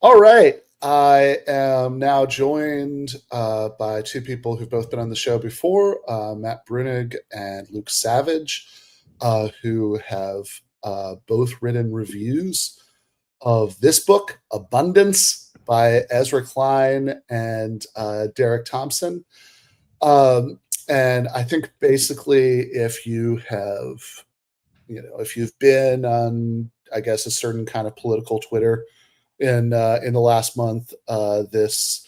All right. I am now joined by two people who've both been on the show before, Matt Bruenig and Luke Savage, who have both written reviews of this book, Abundance, by Ezra Klein and Derek Thompson. And I think basically if you have, if you've been on, I guess, a certain kind of political Twitter in the last month, this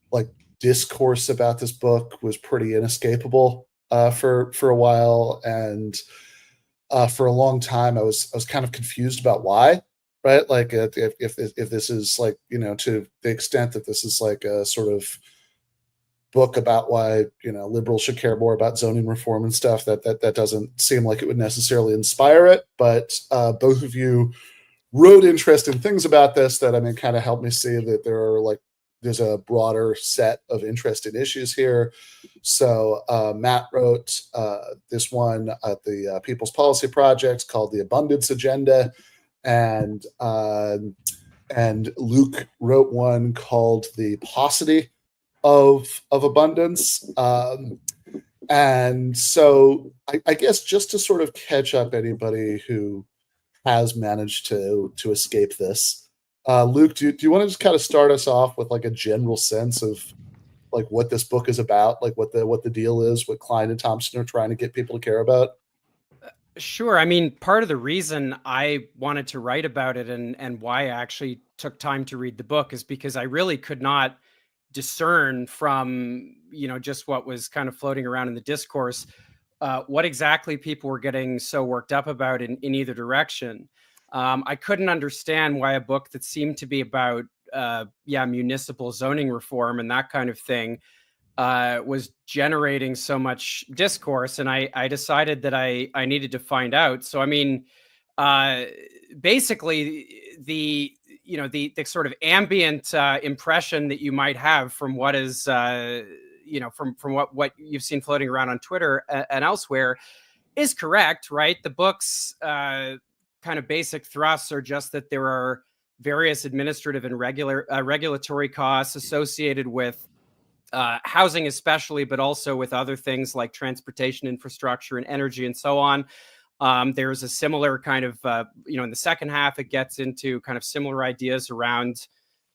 like discourse about this book was pretty inescapable for a while, and for a long time I was kind of confused about why, right? Like if this is like, to the extent that this is like a sort of book about why liberals should care more about zoning reform and stuff, that doesn't seem like it would necessarily inspire it. But both of you wrote interesting things about this that kind of helped me see that there's a broader set of interesting issues here. So Matt wrote this one at the People's Policy Project called The Abundance Agenda, and Luke wrote one called The Paucity of Abundance. And so I guess just to sort of catch up anybody who has managed to escape this, Luke, do you want to just kind of start us off with like a general sense of like what this book is about, like what the deal is, what Klein and Thompson are trying to get people to care about? Sure. Part of the reason I wanted to write about it and why I actually took time to read the book is because I really could not discern from, just what was kind of floating around in the discourse, what exactly people were getting so worked up about in either direction. I couldn't understand why a book that seemed to be about, municipal zoning reform and that kind of thing was generating so much discourse. And I decided that I needed to find out. So, basically the sort of ambient impression that you might have from what is, from what you've seen floating around on Twitter and elsewhere is correct, right? The book's kind of basic thrusts are just that there are various administrative and regulatory costs associated with housing especially, but also with other things like transportation infrastructure and energy and so on. There's a similar kind of, in the second half, it gets into kind of similar ideas around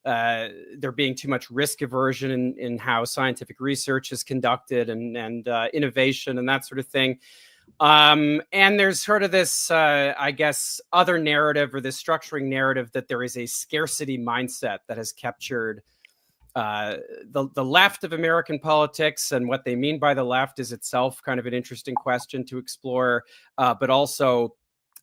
there being too much risk aversion in how scientific research is conducted and innovation and that sort of thing. And there's sort of this, I guess, other narrative or this structuring narrative that there is a scarcity mindset that has captured the left of American politics, and what they mean by the left is itself kind of an interesting question to explore, but also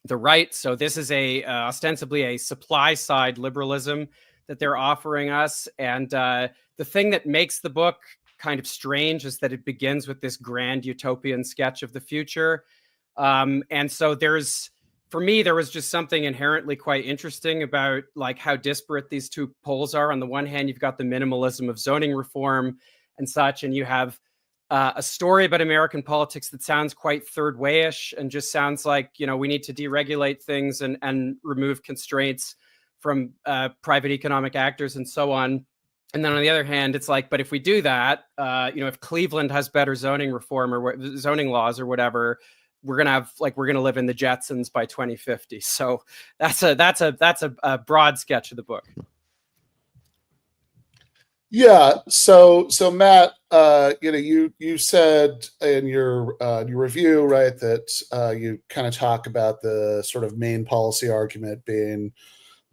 the right. So this is ostensibly a supply side liberalism that they're offering us. And the thing that makes the book kind of strange is that it begins with this grand utopian sketch of the future. And so for me, there was just something inherently quite interesting about like how disparate these two poles are. On the one hand, you've got the minimalism of zoning reform and such, and you have a story about American politics that sounds quite third way-ish and just sounds like, we need to deregulate things and remove constraints from private economic actors and so on. And then on the other hand, it's like, but if we do that, if Cleveland has better zoning reform or zoning laws or whatever, we're going to live in the Jetsons by 2050. So that's a broad sketch of the book. Yeah. So Matt, you said in your review, right, that you kind of talk about the sort of main policy argument being,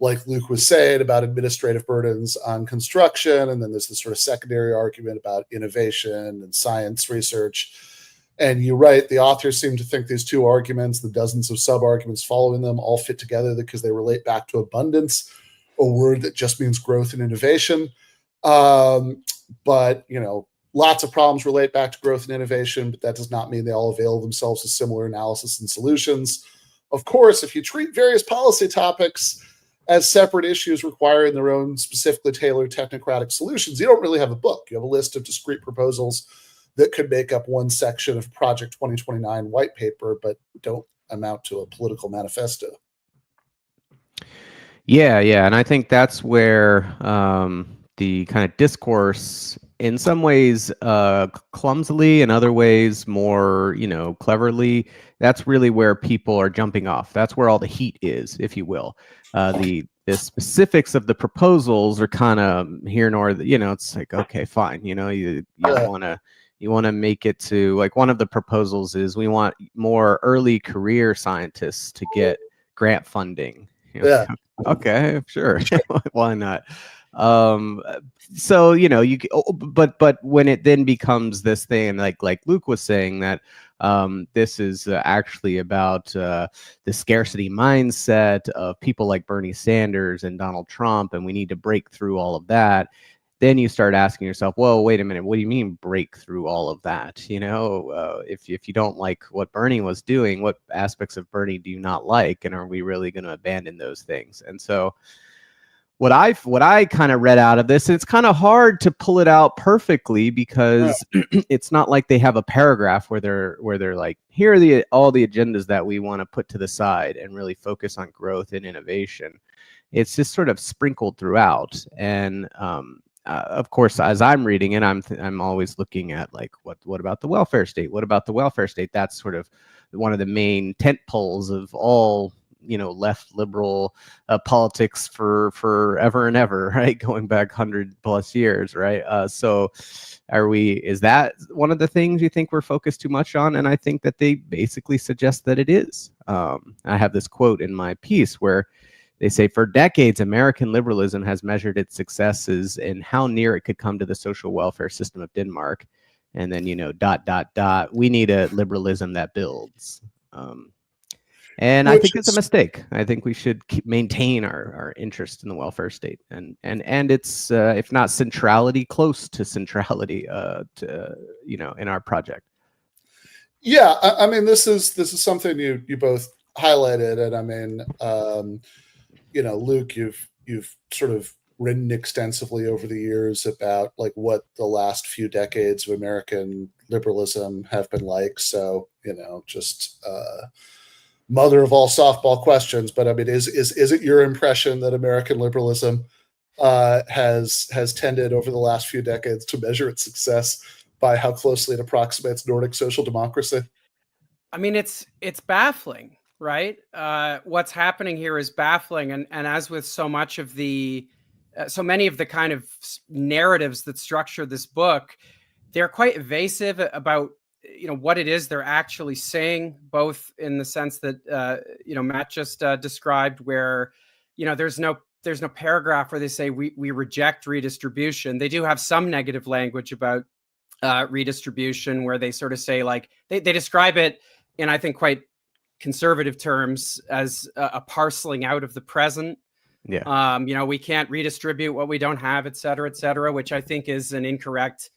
like Luke was saying, about administrative burdens on construction, and then there's this sort of secondary argument about innovation and science research. And you write, the authors seem to think these two arguments, the dozens of sub-arguments following them, all fit together because they relate back to abundance, a word that just means growth and innovation. But, lots of problems relate back to growth and innovation, but that does not mean they all avail themselves of similar analysis and solutions. Of course, if you treat various policy topics as separate issues requiring their own specifically tailored technocratic solutions, you don't really have a book. You have a list of discrete proposals that could make up one section of Project 2029 white paper, but don't amount to a political manifesto. Yeah, yeah, and I think that's where the kind of discourse, in some ways, clumsily, in other ways, more cleverly. That's really where people are jumping off. That's where all the heat is, if you will. The specifics of the proposals are kind of here nor it's like, okay, fine. You want to make it to, like, one of the proposals is we want more early career scientists to get grant funding. Yeah. Okay, sure. Why not? So but when it then becomes this thing, like Luke was saying, that this is actually about the scarcity mindset of people like Bernie Sanders and Donald Trump, and we need to break through all of that. Then you start asking yourself, well, wait a minute, what do you mean break through all of that? If you don't like what Bernie was doing, what aspects of Bernie do you not like, and are we really going to abandon those things? And so what I kind of read out of this, and it's kind of hard to pull it out perfectly because it's not like they have a paragraph where they're like, here are all the agendas that we want to put to the side and really focus on growth and innovation. It's just sort of sprinkled throughout. And of course, as I'm reading it, I'm always looking at, like, what about the welfare state? What about the welfare state? That's sort of one of the main tent poles of all left liberal politics for forever and ever, right? Going back 100+ years, right? So is that one of the things you think we're focused too much on? And I think that they basically suggest that it is. I have this quote in my piece where they say, for decades, American liberalism has measured its successes in how near it could come to the social welfare system of Denmark. And then, we need a liberalism that builds. And I think it's a mistake. I think we should maintain our interest in the welfare state and its, if not centrality, close to centrality, in our project. Yeah, I mean, this is something you both highlighted, and I mean, Luke, you've sort of written extensively over the years about, like, what the last few decades of American liberalism have been like. So, just mother of all softball questions, but I mean, is it your impression that American liberalism has tended over the last few decades to measure its success by how closely it approximates Nordic social democracy? I mean, it's baffling, right? What's happening here is baffling, and as with so many of the kind of narratives that structure this book, they're quite evasive about what it is they're actually saying, both in the sense that Matt just described, where there's no paragraph where they say we reject redistribution. They do have some negative language about redistribution, where they sort of say, like, they describe it in, I think, quite conservative terms as a parceling out of the present. Yeah. We can't redistribute what we don't have, et cetera, which I think is an incorrect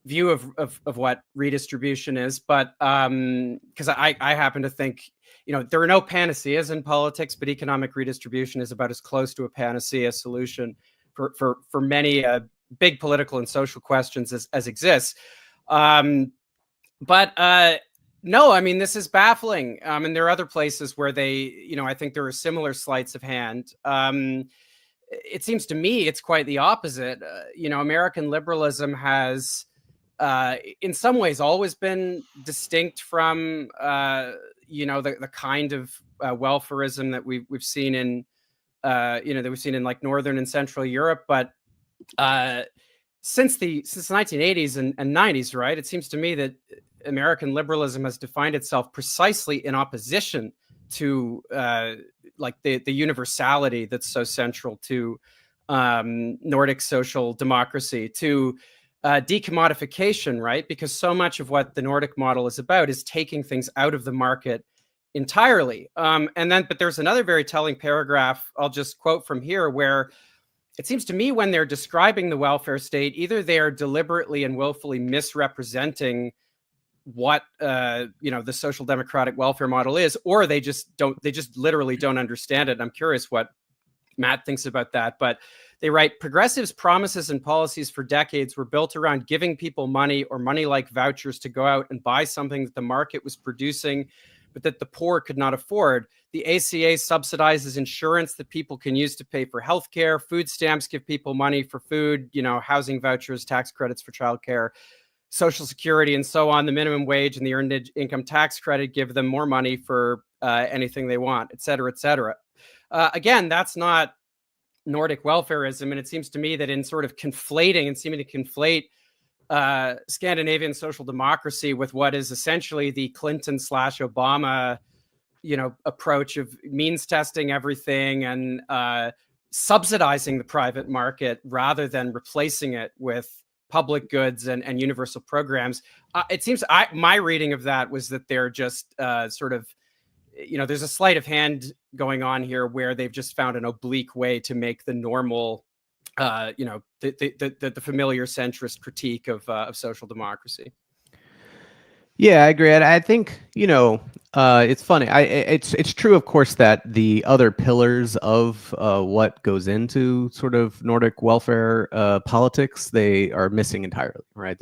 view of what redistribution is. But because I happen to think, there are no panaceas in politics, but economic redistribution is about as close to a panacea solution for many big political and social questions as exists. But no, I mean, this is baffling. And there are other places where they, I think there are similar sleights of hand. It seems to me it's quite the opposite. American liberalism has, in some ways, always been distinct from, the kind of welfarism that we've seen in, like Northern and Central Europe. But since the 1980s and 90s, right, it seems to me that American liberalism has defined itself precisely in opposition to like the universality that's so central to Nordic social democracy, to decommodification, right? Because so much of what the Nordic model is about is taking things out of the market entirely. But there's another very telling paragraph I'll just quote from here, where it seems to me when they're describing the welfare state, either they are deliberately and willfully misrepresenting what the social democratic welfare model is, or they just literally don't understand it. I'm curious what Matt thinks about that. But they write, progressives' promises and policies for decades were built around giving people money or money-like vouchers to go out and buy something that the market was producing, but that the poor could not afford. The ACA subsidizes insurance that people can use to pay for healthcare. Food stamps give people money for food, housing vouchers, tax credits for childcare, Social Security, and so on. The minimum wage and the earned income tax credit give them more money for anything they want, et cetera, et cetera. Again, that's not Nordic welfarism. And it seems to me that in sort of conflating and seeming to conflate Scandinavian social democracy with what is essentially the Clinton/Obama, approach of means testing everything and subsidizing the private market rather than replacing it with public goods and universal programs. It seems my reading of that was that they're just sort of, there's a sleight of hand going on here where they've just found an oblique way to make the normal, the familiar centrist critique of social democracy. Yeah, I agree. And I think, it's funny. It's true, of course, that the other pillars of what goes into sort of Nordic welfare politics, they are missing entirely, right?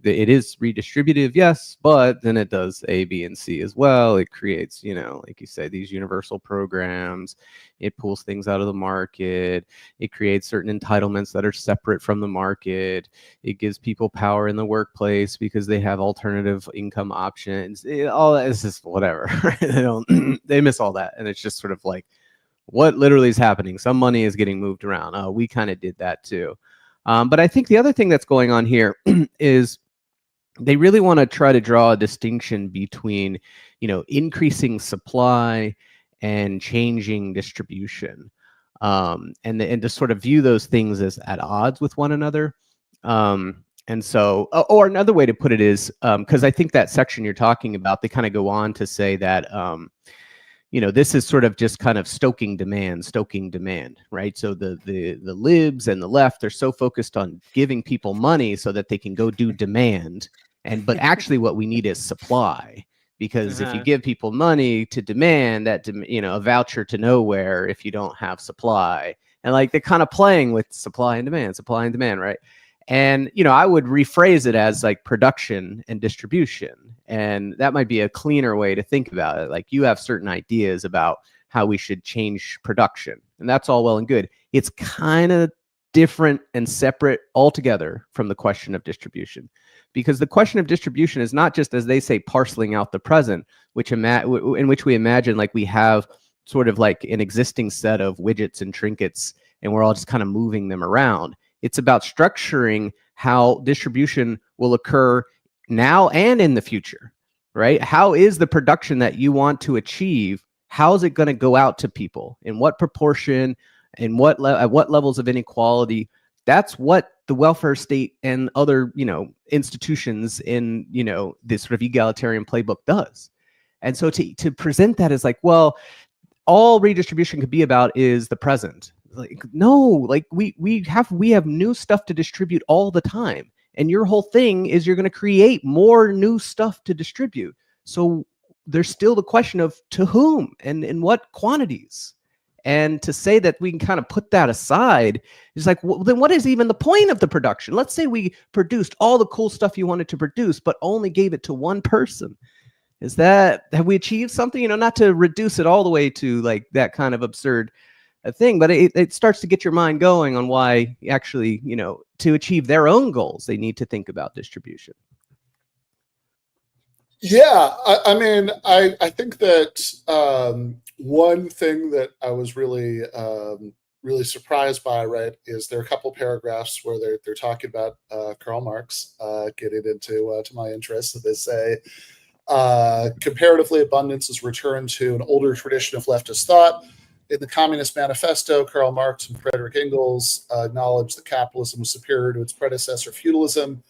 It is redistributive, yes, but then it does A, B, and C as well. It creates, like you say, these universal programs. It pulls things out of the market. It creates certain entitlements that are separate from the market. It gives people power in the workplace because they have alternative income options. All that is just whatever. Right? They miss all that, and it's just sort of like what literally is happening. Some money is getting moved around. We kind of did that too. But I think the other thing that's going on here is they really want to try to draw a distinction between, increasing supply and changing distribution, and to sort of view those things as at odds with one another. And so, or another way to put it is, because I think that section you're talking about, they kind of go on to say that, this is sort of just kind of stoking demand, right? So the libs and the left are so focused on giving people money so that they can go do demand. But actually what we need is supply, because if you give people money to demand, that, a voucher to nowhere if you don't have supply. And like they're kind of playing with supply and demand, right? And, I would rephrase it as like production and distribution. And that might be a cleaner way to think about it. Like you have certain ideas about how we should change production, and that's all well and good. It's kind of different and separate altogether from the question of distribution, because the question of distribution is not just, as they say, parceling out the present, in which we imagine like we have sort of like an existing set of widgets and trinkets, and we're all just kind of moving them around. It's about structuring how distribution will occur now and in the future, right? How is the production that you want to achieve? How is it going to go out to people? In what proportion? In at what levels of inequality? That's what the welfare state and other, institutions in, this sort of egalitarian playbook does. And so to present that as like, well, all redistribution could be about is the present. Like, no, like we have new stuff to distribute all the time. And your whole thing is you're going to create more new stuff to distribute. So there's still the question of to whom and in what quantities. And to say that we can kind of put that aside is like, well, then what is even the point of the production? Let's say we produced all the cool stuff you wanted to produce, but only gave it to one person. Have we achieved something? Not to reduce it all the way to like that kind of absurd thing, but it starts to get your mind going on why actually, to achieve their own goals, they need to think about distribution. Yeah, I think that one thing that I was really really surprised by, right, is there are a couple paragraphs where they're talking about Karl Marx, getting into to my interests. So they say comparatively, abundance is returned to an older tradition of leftist thought. In the Communist Manifesto, Karl Marx and Friedrich Engels acknowledged that capitalism was superior to its predecessor, feudalism,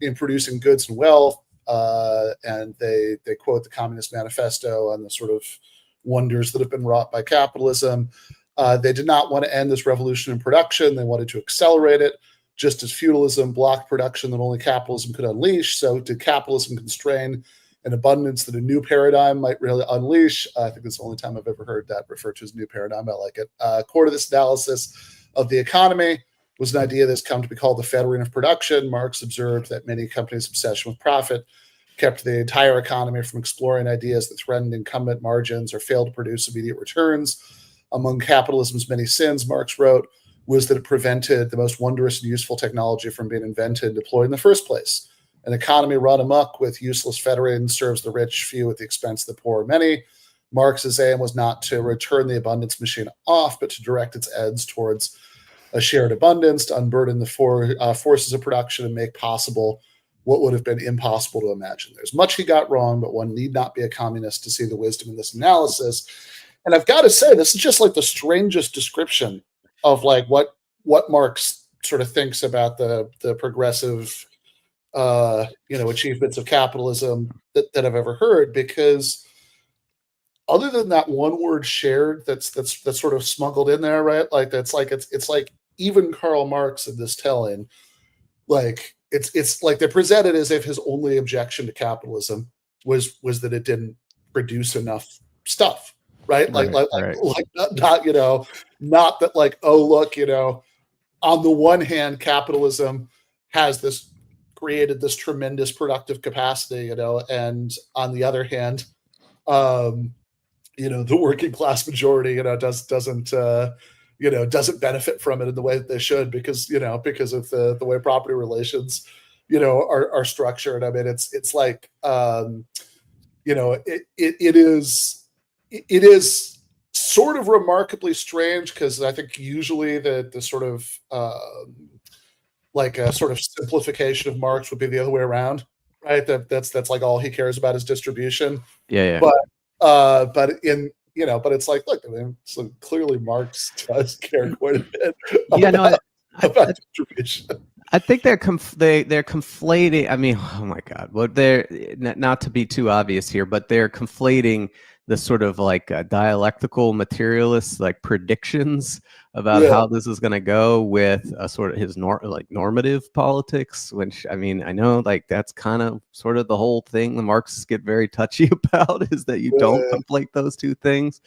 in producing goods and wealth. And they quote the Communist Manifesto on the sort of wonders that have been wrought by capitalism. They did not want to end this revolution in production. They wanted to accelerate it, just as feudalism blocked production that only capitalism could unleash. So did capitalism constrain an abundance that a new paradigm might really unleash. I think it's the only time I've ever heard that referred to as new paradigm. I like it. Core to this analysis of the economy was an idea that's come to be called the fettering of production. Marx observed that many companies' obsession with profit kept the entire economy from exploring ideas that threatened incumbent margins or failed to produce immediate returns. Among capitalism's many sins, Marx wrote, was that it prevented the most wondrous and useful technology from being invented and deployed in the first place. An economy run amok with useless federating serves the rich few at the expense of the poor many. Marx's aim was not to return the abundance machine off, but to direct its ends towards a shared abundance, to unburden the forces of production and make possible what would have been impossible to imagine. There's much he got wrong, but one need not be a communist to see the wisdom in this analysis. And I've got to say, this is just like the strangest description of like what Marx sort of thinks about the progressive achievements of capitalism that I've ever heard, because other than that one word shared that's sort of smuggled in there, right? Like it's like even Karl Marx in this telling, like it's like they present it as if his only objection to capitalism was that it didn't produce enough stuff, right? Like not that like, oh look, on the one hand, capitalism has created this tremendous productive capacity, and on the other hand, the working class majority, doesn't benefit from it in the way that they should because of the way property relations, are structured. I mean, it's like, it is sort of remarkably strange, because I think usually the sort of like a sort of simplification of Marx would be the other way around, right? That's like all he cares about is distribution. Yeah. But it's like, look, I mean, so clearly Marx does care quite a bit about distribution. I think they're conflating. I mean, oh my God, well, they're not to be too obvious here, but they're conflating the sort of like dialectical materialist like predictions about how this is going to go with a sort of his normative politics, which, I mean, I know like that's kind of sort of the whole thing the Marxists get very touchy about, is that you don't conflate those two things.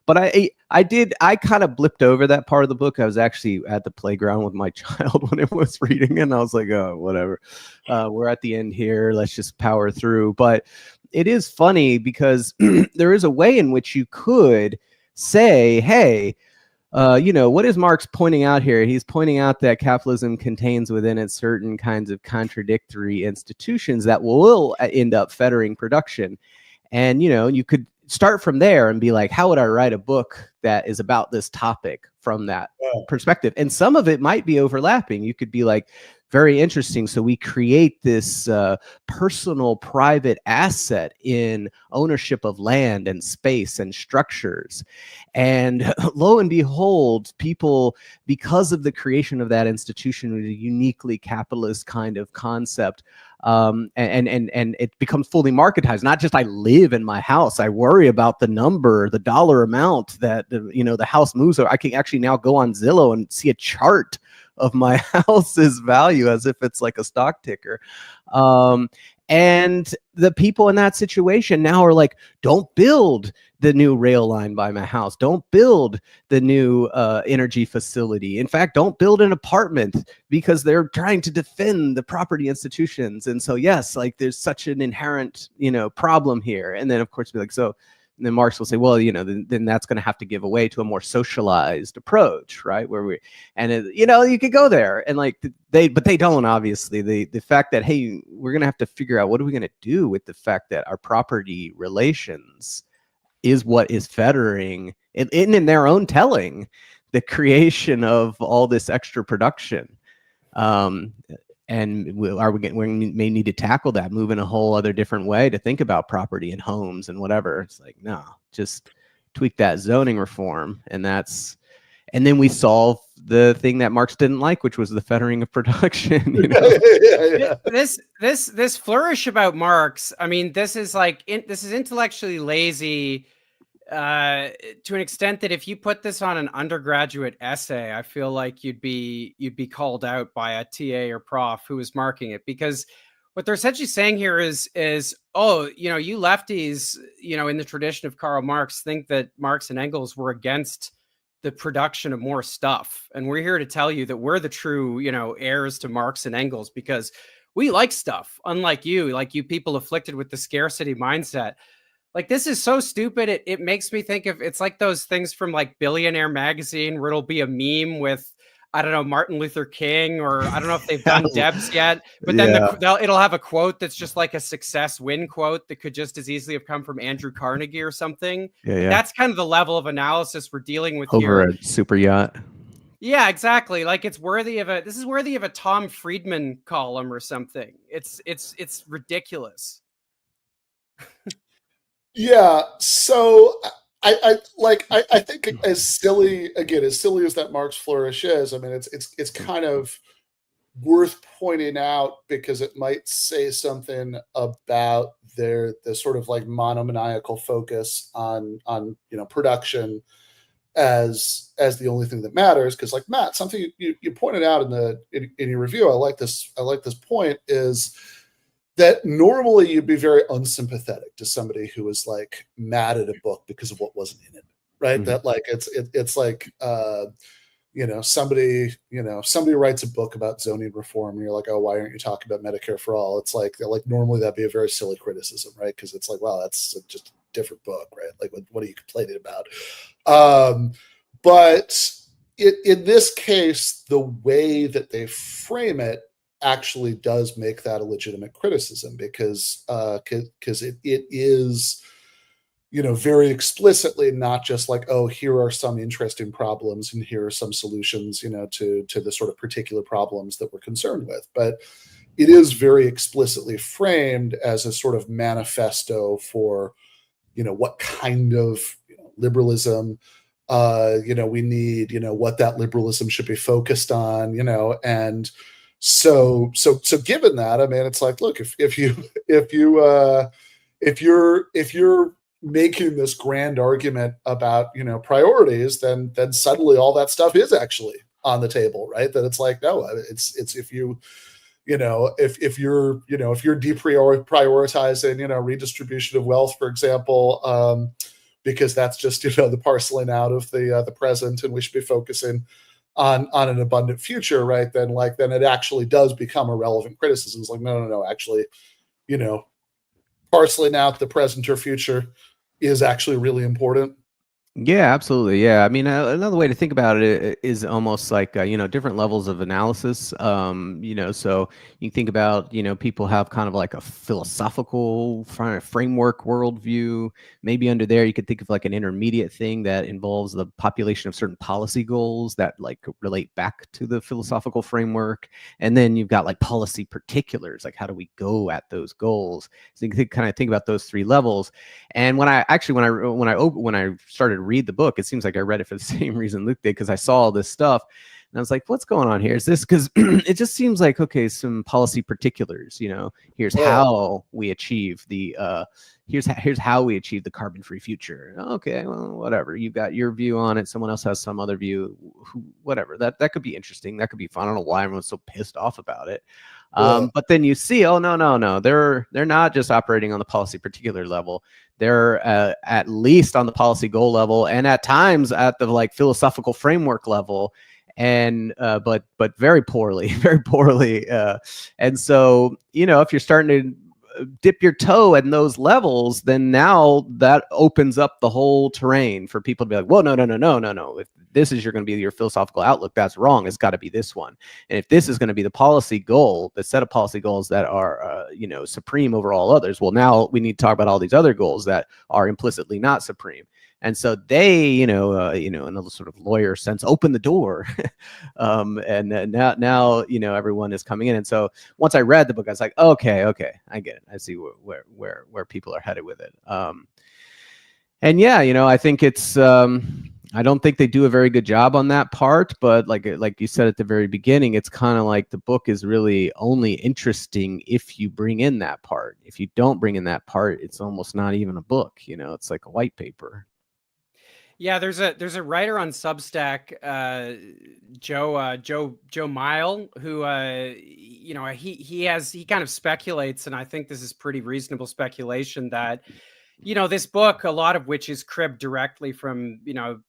But I kind of blipped over that part of the book. I was actually at the playground with my child when it was reading it, and I was like, oh, whatever. We're at the end here. Let's just power through. But it is funny because there is a way in which you could say, hey, what is Marx pointing out here? He's pointing out that capitalism contains within it certain kinds of contradictory institutions that will end up fettering production. And, you could start from there and be like, how would I write a book that is about this topic from that perspective? And some of it might be overlapping. You could be like, very interesting. So we create this personal private asset in ownership of land and space and structures. And lo and behold, people, because of the creation of that institution with a uniquely capitalist kind of concept, and it becomes fully marketized. Not just I live in my house, I worry about the number, the dollar amount that the house moves. I can actually now go on Zillow and see a chart of my house's value as if it's like a stock ticker. And the people in that situation now are like, don't build the new rail line by my house. Don't build the new energy facility. In fact, don't build an apartment, because they're trying to defend the property institutions. And so, yes, like there's such an inherent, problem here. And then of course, be like, so, and then Marx will say, well, then that's going to have to give away to a more socialized approach, right? You could go there, and like but they don't, obviously. The fact that, hey, we're going to have to figure out what are we going to do with the fact that our property relations is what is fettering, in their own telling, the creation of all this extra production. And we may need to tackle that, move in a whole other different way to think about property and homes and whatever. It's like, no, just tweak that zoning reform. And then we solve the thing that Marx didn't like, which was the fettering of production. This flourish about Marx, I mean, this is intellectually lazy to an extent that if you put this on an undergraduate essay, I feel like you'd be called out by a TA or prof who is marking it, because what they're essentially saying here is oh, you lefties, in the tradition of Karl Marx, think that Marx and Engels were against the production of more stuff, and we're here to tell you that we're the true heirs to Marx and Engels, because we like stuff, unlike you, like you people afflicted with the scarcity mindset. Like, this is so stupid. It makes me think of, it's like those things from like Billionaire magazine where it'll be a meme with, I don't know, Martin Luther King, or I don't know if they've done Debs yet, but then it'll have a quote that's just like a success win quote that could just as easily have come from Andrew Carnegie or something. That's kind of the level of analysis we're dealing with over here. a super yacht. Yeah, exactly. Like, this is worthy of a Tom Friedman column or something. It's ridiculous. Yeah, so I think as silly as that Marx flourish is, I mean, it's kind of worth pointing out because it might say something about the sort of like monomaniacal focus on production as the only thing that matters. Because, like, Matt, something you pointed out in your review, I like this point, is that normally you'd be very unsympathetic to somebody who was like mad at a book because of what wasn't in it, right? That like it's like somebody writes a book about zoning reform and you're like, oh, why aren't you talking about Medicare for all? It's like normally that'd be a very silly criticism, right? Because it's like, wow, that's just a different book, right? Like, what are you complaining about? But in this case, the way that they frame it actually does make that a legitimate criticism, because it is very explicitly not just like, oh, here are some interesting problems and here are some solutions to the sort of particular problems that we're concerned with, but it is very explicitly framed as a sort of manifesto for what kind of liberalism we need, what that liberalism should be focused on, and so given that, I mean, it's like, look, if you're making this grand argument about priorities, then suddenly all that stuff is actually on the table, right? That it's like, no, it's if you're deprioritizing redistribution of wealth, for example, because that's just the parceling out of the present, and we should be focusing on an abundant future, right? Then it actually does become a relevant criticism. It's like, no, actually, parceling out the present or future is actually really important. Yeah, absolutely. Yeah, I mean, another way to think about it is almost like different levels of analysis. So you think about people have kind of like a philosophical framework worldview. Maybe under there you could think of like an intermediate thing that involves the population of certain policy goals that like relate back to the philosophical framework, and then you've got like policy particulars, like how do we go at those goals. So you can kind of think about those three levels. And when I started read the book, it seems like I read it for the same reason Luke did, because I saw all this stuff and I was like, what's going on here? Is this because it just seems like, okay, some policy particulars, here's how we achieve the here's how we achieve the carbon-free future. Okay, well, whatever, you've got your view on it, someone else has some other view, whatever, that could be interesting, that could be fun. I don't know why everyone's so pissed off about it. But then you see, oh, no, they're not just operating on the policy particular level. They're at least on the policy goal level, and at times at the like philosophical framework level, and but very poorly. And so if you're starting to dip your toe in those levels, then now that opens up the whole terrain for people to be like, well, no. If this is going to be your philosophical outlook, that's wrong. It's got to be this one. And if this is going to be the policy goal, the set of policy goals that are, supreme over all others, well, now we need to talk about all these other goals that are implicitly not supreme. And so they, in a sort of lawyer sense, open the door, and now everyone is coming in. And so once I read the book, I was like, okay, I get it. I see where people are headed with it. And yeah, I think it's. I don't think they do a very good job on that part, but like you said at the very beginning, it's kind of like the book is really only interesting if you bring in that part. If you don't bring in that part, it's almost not even a book. It's like a white paper. Yeah, there's a writer on Substack, Joe Mile, who he kind of speculates, and I think this is pretty reasonable speculation, that this book, a lot of which is cribbed directly from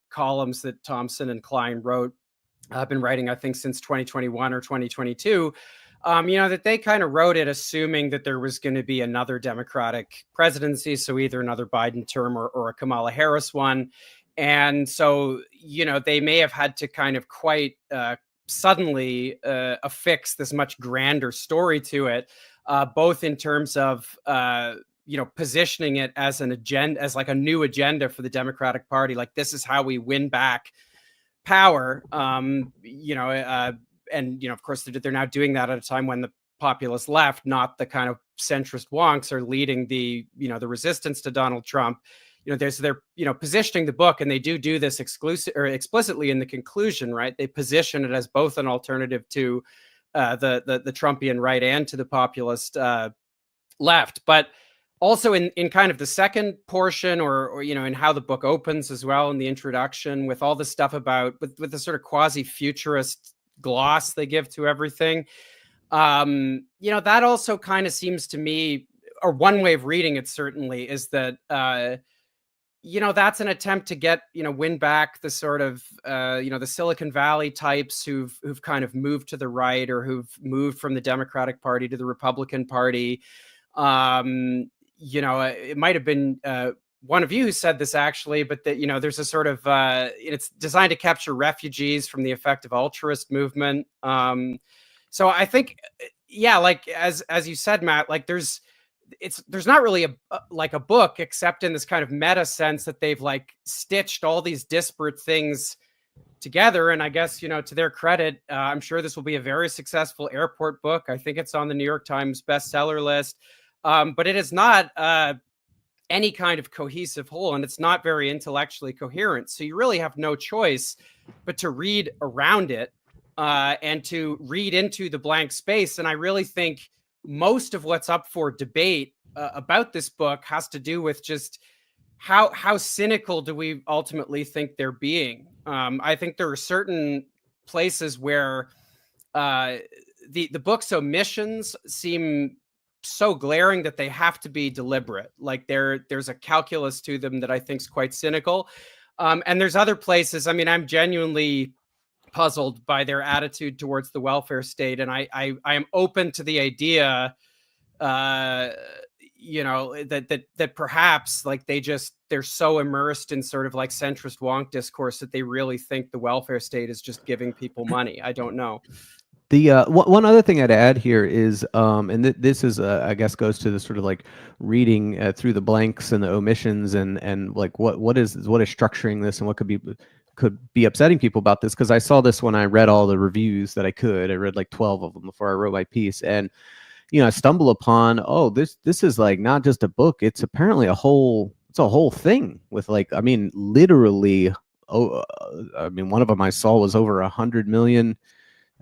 columns that Thompson and Klein wrote, been writing, I think, since 2021 or 2022. that they kind of wrote it assuming that there was going to be another Democratic presidency, so either another Biden term or a Kamala Harris one. And so, they may have had to kind of quite suddenly affix this much grander story to it, both in terms of positioning it as an agenda, as like a new agenda for the Democratic Party. Like, this is how we win back power. And of course they're now doing that at a time when the populist left, not the kind of centrist wonks, are leading the resistance to Donald Trump. They're positioning the book, and they do this explicitly in the conclusion, right? They position it as both an alternative to the Trumpian right and to the populist left, but also in kind of the second portion, or in how the book opens as well, in the introduction, with all the stuff about with the sort of quasi-futurist gloss they give to everything. That also kind of seems to me, or one way of reading it certainly, is that that's an attempt to win back the sort of the Silicon Valley types who've kind of moved to the right, or who've moved from the Democratic Party to the Republican Party. It might have been one of you who said this, actually, but that there's a sort of it's designed to capture refugees from the effective altruist movement. So I think, like as you said, Matt, like there's not really a book, except in this kind of meta sense that they've like stitched all these disparate things together. And I guess, to their credit, I'm sure this will be a very successful airport book. I think it's on the New York Times bestseller list. But it is not any kind of cohesive whole, and it's not very intellectually coherent. So you really have no choice but to read around it and to read into the blank space. And I really think most of what's up for debate about this book has to do with just how cynical do we ultimately think they're being. I think there are certain places where the book's omissions seem so glaring that they have to be deliberate. Like there's a calculus to them that I think is quite cynical. And there's other places, I'm genuinely puzzled by their attitude towards the welfare state. And I am open to the idea, that perhaps like they're so immersed in sort of like centrist wonk discourse that they really think the welfare state is just giving people money. I don't know. The one other thing I'd add here is, and this is, I guess, goes to the sort of like reading through the blanks and the omissions, and like what is structuring this, and what could be upsetting people about this. Because I saw this when I read all the reviews that I read like 12 of them before I wrote my piece, and I stumble upon, this is like not just a book; it's apparently a whole thing with like, literally, one of them I saw was over 100 million.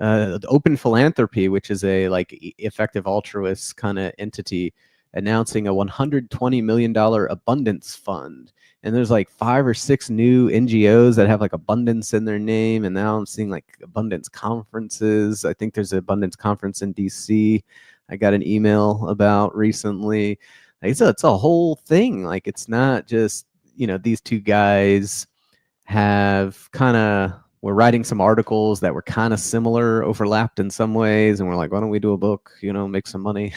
Open Philanthropy, which is a like effective altruist kind of entity, announcing a $120 million abundance fund. And there's like 5 or 6 new NGOs that have like abundance in their name. And now I'm seeing like abundance conferences. I think there's an abundance conference in DC I got an email about recently. Like, it's a whole thing. Like, it's not just, these two guys we're writing some articles that were kind of similar, overlapped in some ways, and we're like, why don't we do a book, make some money?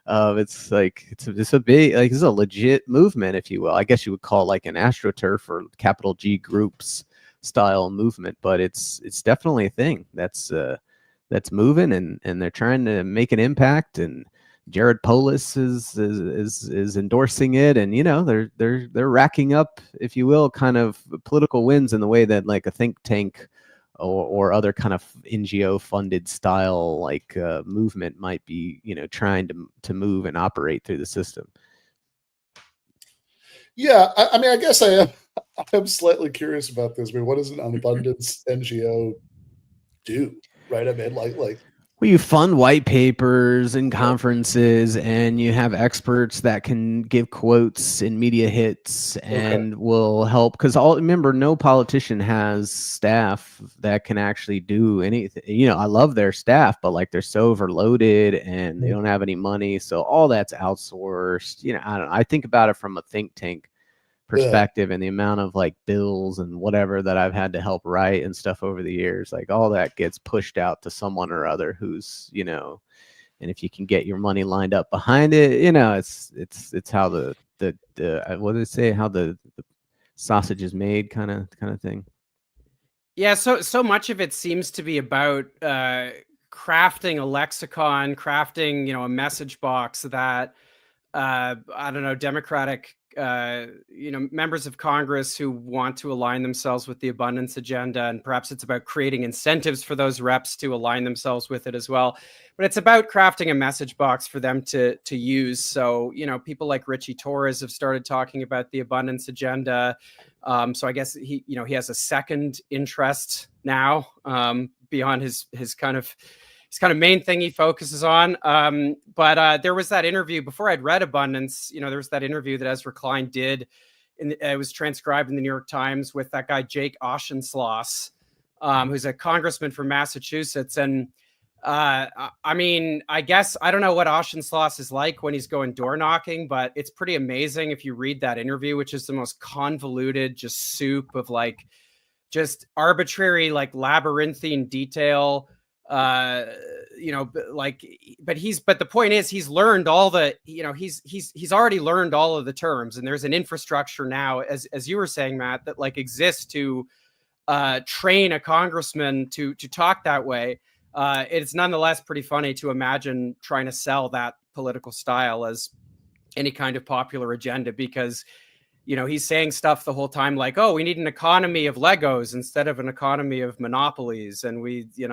It's like, it's a big, like, it's a legit movement, if you will. I guess you would call it like an AstroTurf or capital G groups style movement, but it's definitely a thing that's moving, and they're trying to make an impact, and Jared Polis is endorsing it, and they're racking up, if you will, kind of political wins in the way that like a think tank or other kind of NGO funded style like movement might be, trying to move and operate through the system. Yeah, I guess I am slightly curious about this. What does an abundance NGO do? Right? Like. Well, you fund white papers and conferences, and you have experts that can give quotes in media hits and will help. Because remember, no politician has staff that can actually do anything. I love their staff, but like they're so overloaded and they don't have any money, so all that's outsourced. I don't know. I think about it from a think tank perspective and the amount of like bills and whatever that I've had to help write and stuff over the years, like all that gets pushed out to someone or other who's, and if you can get your money lined up behind it, it's how the what do they say, how the sausage is made kind of thing. Yeah, so much of it seems to be about crafting a lexicon, crafting, a message box that I don't know, Democratic members of Congress who want to align themselves with the abundance agenda, and perhaps it's about creating incentives for those reps to align themselves with it as well. But it's about crafting a message box for them to use. So, people like Richie Torres have started talking about the abundance agenda. So I guess he has a second interest now beyond his kind of main thing he focuses on. But there was that interview before I'd read Abundance. There was that interview that Ezra Klein did. It was transcribed in the New York Times with that guy, Jake Auchincloss, who's a congressman from Massachusetts. And I guess I don't know what Auchincloss is like when he's going door knocking, but it's pretty amazing if you read that interview, which is the most convoluted just soup of like just arbitrary, like labyrinthine detail. But the point is he's learned all the, he's already learned all of the terms, and there's an infrastructure now, as you were saying, Matt, that like exists to train a congressman to talk that way. It's nonetheless pretty funny to imagine trying to sell that political style as any kind of popular agenda, because he's saying stuff the whole time like, oh, we need an economy of Legos instead of an economy of monopolies. And we should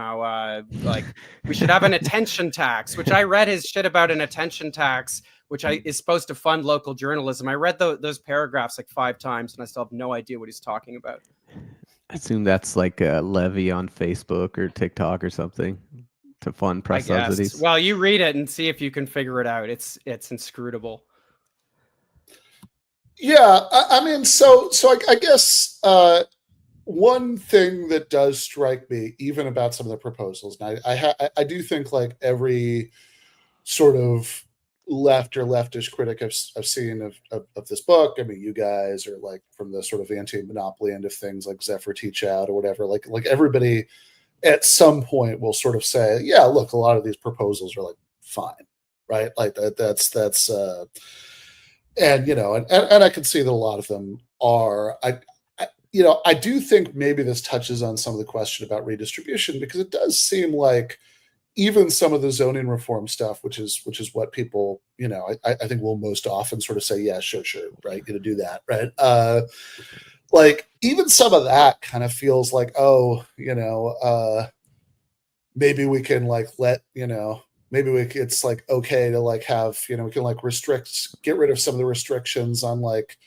have an attention tax, which I read his shit about an attention tax, which is supposed to fund local journalism. I read those paragraphs like 5 times and I still have no idea what he's talking about. I assume that's like a levy on Facebook or TikTok or something to fund press subsidies. Well, you read it and see if you can figure it out. It's inscrutable. Yeah, I mean, so I guess one thing that does strike me, even about some of the proposals, and I do think like every sort of left or leftish critic I've seen of this book, I mean, you guys are like from the sort of anti-monopoly end of things, like Zephyr Teach Out or whatever, like everybody at some point will sort of say, yeah, look, a lot of these proposals are like fine, right? Like that's and and I can see that a lot of them are. I do think maybe this touches on some of the question about redistribution, because it does seem like even some of the zoning reform stuff, which is what people, I think will most often sort of say, yeah, sure, right, gonna do that, right? Like even some of that kind of feels like, oh, maybe we can like it's like okay to like have, we can like get rid of some of the restrictions on like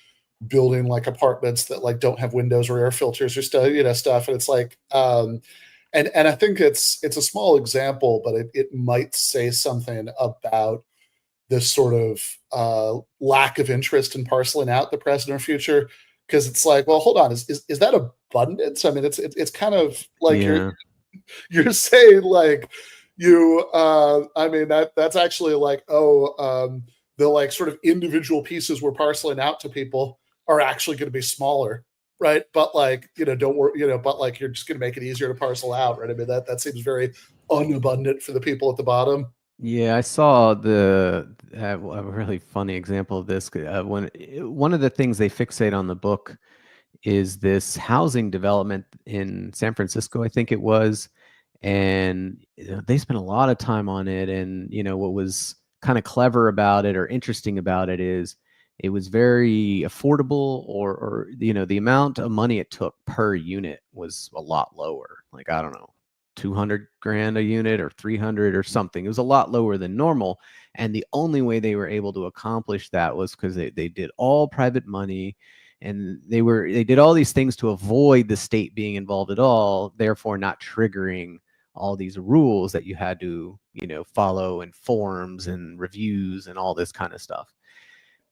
building like apartments that like don't have windows or air filters or stuff. And it's like, and I think it's a small example, but it might say something about this sort of lack of interest in parceling out the present or future. Because it's like, well, hold on, is that abundance? I mean, it's kind of like you're saying like I mean that's actually like, the like sort of individual pieces we're parceling out to people are actually going to be smaller, right? But like, don't worry, but like you're just going to make it easier to parcel out, right? I mean that seems very unabundant for the people at the bottom. Yeah, I saw a really funny example of this. When one of the things they fixate on the book is this housing development in San Francisco, I think it was, and they spent a lot of time on it. And what was kind of clever about it or interesting about it is it was very affordable, or the amount of money it took per unit was a lot lower. Like, I don't know, 200 grand a unit or 300 or something. It was a lot lower than normal. And the only way they were able to accomplish that was because they did all private money, and they did all these things to avoid the state being involved at all, therefore not triggering all these rules that you had to, follow, and forms and reviews and all this kind of stuff.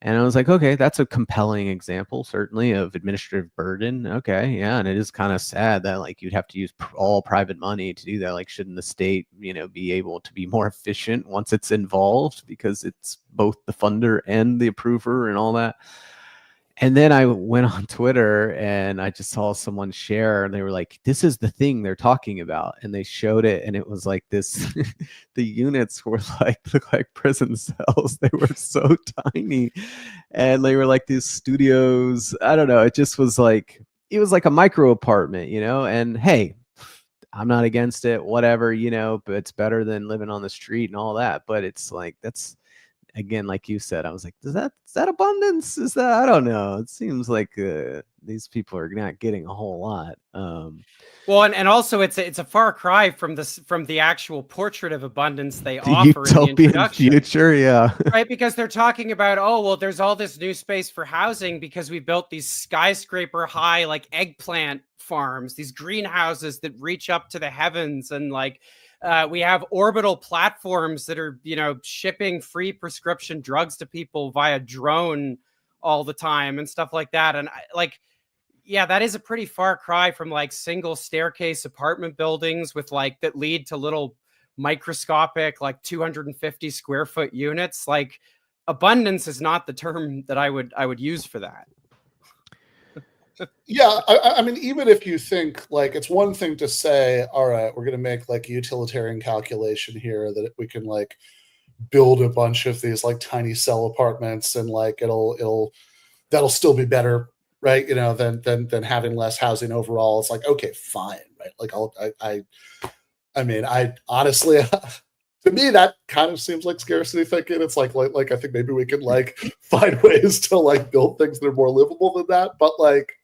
And I was like, okay, that's a compelling example, certainly, of administrative burden. Okay, yeah, and it is kind of sad that like you'd have to use all private money to do that. Like, shouldn't the state, be able to be more efficient once it's involved, because it's both the funder and the approver and all that? And then I went on Twitter and I just saw someone share and they were like, this is the thing they're talking about. And they showed it and it was like this, the units were like, look like prison cells. They were so tiny. And they were like these studios. I don't know. It just was like, it was like a micro apartment, you know? And hey, I'm not against it, whatever, you know, but it's better than living on the street and all that. But it's like, that's, again, like you said, I was like, is that abundance? Is that, I don't know. It seems like these people are not getting a whole lot. Well, and also it's a far cry from the actual portrait of abundance they the offer in the utopian introduction. future, yeah. Right, because they're talking about, oh, well, there's all this new space for housing because we built these skyscraper high, like eggplant farms, these greenhouses that reach up to the heavens. And like, we have orbital platforms that are, you know, shipping free prescription drugs to people via drone all the time and stuff like that. And yeah, that is a pretty far cry from like single staircase apartment buildings with like that lead to little microscopic, like 250 square foot units. Like, abundance is not the term that I would use for that. Yeah, I mean, even if you think like it's one thing to say, all right, we're going to make like a utilitarian calculation here that we can like build a bunch of these like tiny cell apartments and like that'll still be better, right? You know, than having less housing overall. It's like, okay, fine, right? Like I mean, I honestly, to me, that kind of seems like scarcity thinking. It's like I think maybe we can like find ways to like build things that are more livable than that. But like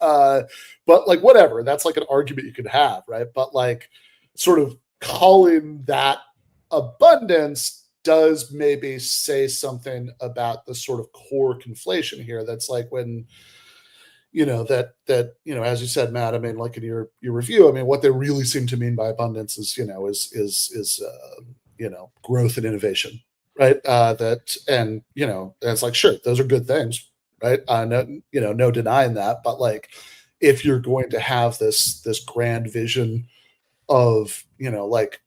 whatever. That's like an argument you could have, right? But like sort of calling that abundance does maybe say something about the sort of core conflation here. That's like when, you know, that you know, as you said, Matt, I mean, like in your review, I mean, what they really seem to mean by abundance is, you know, is you know, growth and innovation, right? That, and you know, it's like, sure, those are good things, right? No, you know, no denying that, but like, if you're going to have this grand vision of, you know, like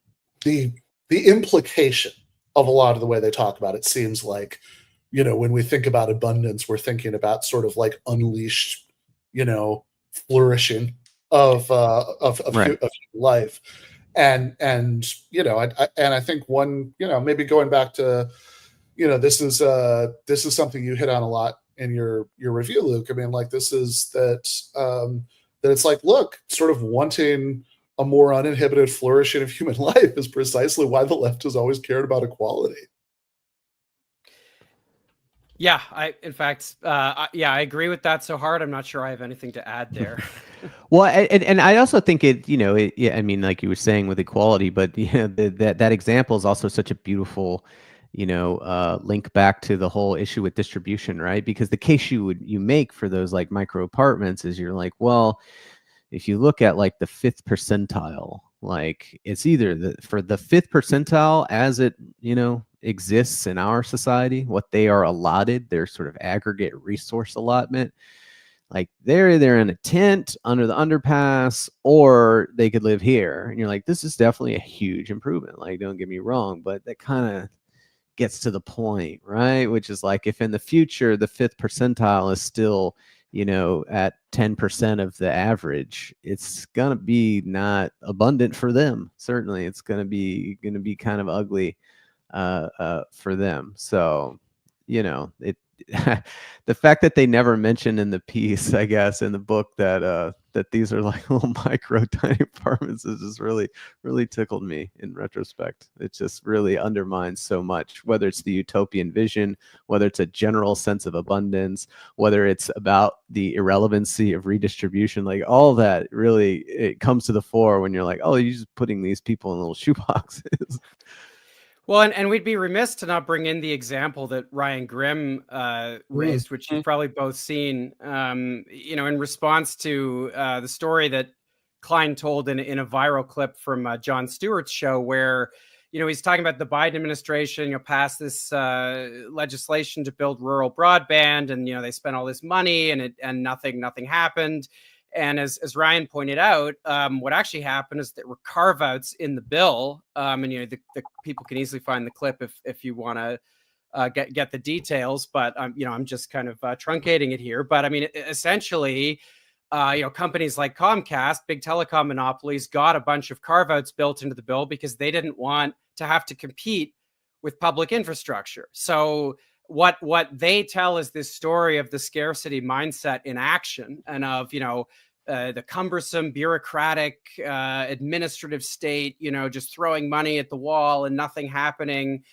the implication of a lot of the way they talk about it seems like, you know, when we think about abundance, we're thinking about sort of like unleashed, you know, flourishing of Right. of life. And you know, I think one, you know, maybe going back to, you know, this is something you hit on a lot in your review, Luke. I mean, like this is that it's like, look, sort of wanting a more uninhibited flourishing of human life is precisely why the left has always cared about equality. Yeah, in fact, I agree with that so hard. I'm not sure I have anything to add there. Well, and I also think it, you know, yeah, I mean, like you were saying with equality, but you know, that example is also such a beautiful, you know, link back to the whole issue with distribution, right? Because the case you make for those like micro apartments is you're like, well, if you look at like the 5th percentile, like it's either for the 5th percentile as it, you know, exists in our society, what they are allotted, their sort of aggregate resource allotment, like they're either in a tent under the underpass or they could live here. And you're like, this is definitely a huge improvement. Like, don't get me wrong, but that kind of gets to the point, right? Which is like, if in the future the 5th percentile is still, you know, at 10% of the average, it's gonna be not abundant for them. Certainly, it's gonna be kind of ugly for them. So, you know, it the fact that they never mentioned in the piece, I guess, in the book that that these are like little micro tiny apartments is just really tickled me in retrospect. It just really undermines so much, whether it's the utopian vision, whether it's a general sense of abundance, whether it's about the irrelevancy of redistribution, like all that really, it comes to the fore when you're like, oh, you're just putting these people in little shoeboxes. Well, and we'd be remiss to not bring in the example that Ryan Grimm raised, which you've probably both seen, you know, in response to the story that Klein told in a viral clip from Jon Stewart's show, where, you know, he's talking about the Biden administration, you know, passed this legislation to build rural broadband, and, you know, they spent all this money and nothing happened. And as Ryan pointed out, what actually happened is there were carve outs in the bill. And, you know, the people can easily find the clip if you want to get the details, but I'm just kind of truncating it here. But I mean, essentially, companies like Comcast, big telecom monopolies, got a bunch of carve-outs built into the bill because they didn't want to have to compete with public infrastructure. So what they tell is this story of the scarcity mindset in action, and of the cumbersome bureaucratic administrative state, just throwing money at the wall and nothing happening,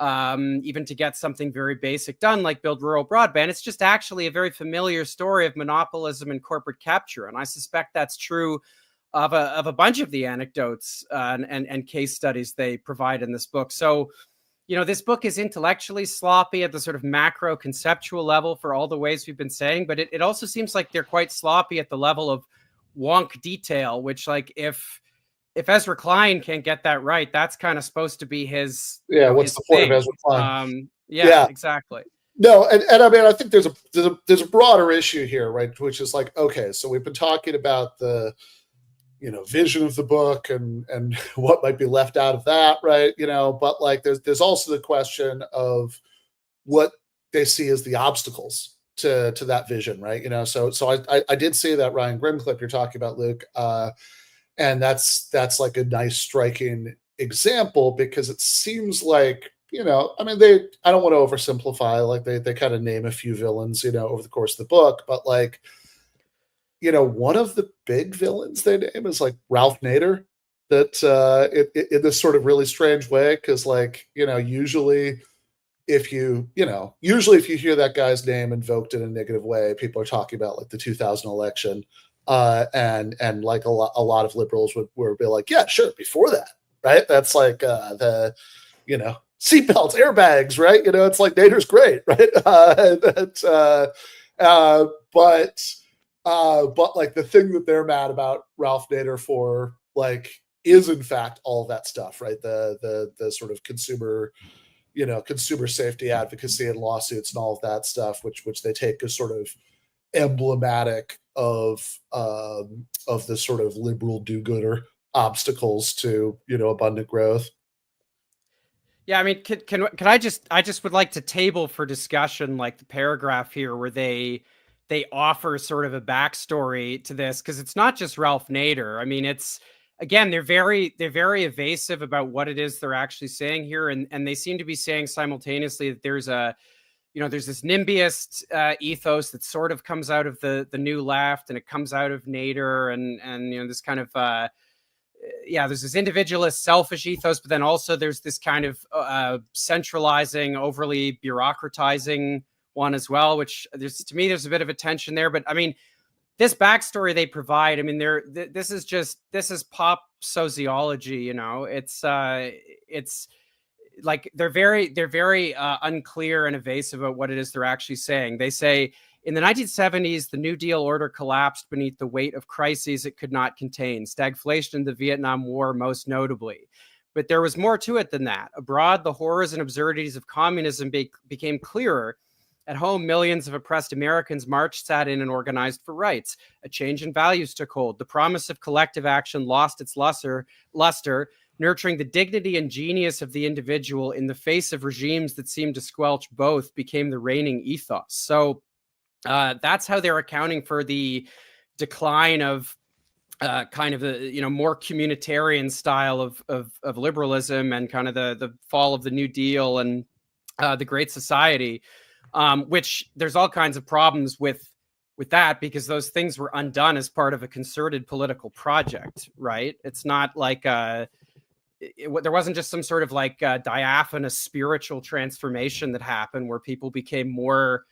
even to get something very basic done, like build rural broadband. It's just actually a very familiar story of monopolism and corporate capture. And I suspect that's true of a bunch of the anecdotes and case studies they provide in this book. So, this book is intellectually sloppy at the sort of macro conceptual level for all the ways we've been saying, but it also seems like they're quite sloppy at the level of wonk detail, which, like, if Ezra Klein can't get that right, that's kind of supposed to be his. What's his the point thing. of Ezra Klein? Exactly. No, and I mean, I think there's a broader issue here, right? Which is like, okay, so we've been talking about the vision of the book and what might be left out of that, right? But like there's also the question of what they see as the obstacles to that vision, right? So I did see that Ryan Grimm clip you're talking about, Luke, and that's like a nice striking example, because it seems like I mean, I don't want to oversimplify, like they kind of name a few villains over the course of the book, but like one of the big villains they name is like Ralph Nader, that in this sort of really strange way, because like usually if you hear that guy's name invoked in a negative way, people are talking about like the 2000 election, and like a lot of liberals would be like, yeah, sure, before that, right? That's like the seatbelts, airbags, right? It's like Nader's great, right? But like the thing that they're mad about Ralph Nader for, like, is in fact all that stuff, right? The sort of consumer safety advocacy and lawsuits and all of that stuff, which they take as sort of emblematic of the sort of liberal do-gooder obstacles to abundant growth. Yeah, I mean, can I just would like to table for discussion, like, the paragraph here where they offer sort of a backstory to this, because it's not just Ralph Nader. I mean, it's, again, they're very evasive about what it is they're actually saying here, and they seem to be saying simultaneously that there's this NIMBYist ethos that sort of comes out of the new left, and it comes out of Nader, and this kind of there's this individualist, selfish ethos, but then also there's this kind of centralizing, overly bureaucratizing one as well, which to me there's a bit of a tension there. But I mean, this backstory they provide, I mean, this is pop sociology, it's like they're very unclear and evasive about what it is they're actually saying. They say, in the 1970s, the New Deal order collapsed beneath the weight of crises it could not contain, stagflation and the Vietnam War most notably. But there was more to it than that. Abroad, the horrors and absurdities of communism became clearer. At home, millions of oppressed Americans marched, sat in, and organized for rights. A change in values took hold. The promise of collective action lost its luster, nurturing the dignity and genius of the individual in the face of regimes that seemed to squelch both became the reigning ethos. So that's how they're accounting for the decline of kind of the more communitarian style of liberalism, and kind of the fall of the New Deal and the Great Society. Which there's all kinds of problems with that, because those things were undone as part of a concerted political project, right? It's not like there wasn't just some sort of like diaphanous spiritual transformation that happened where people became more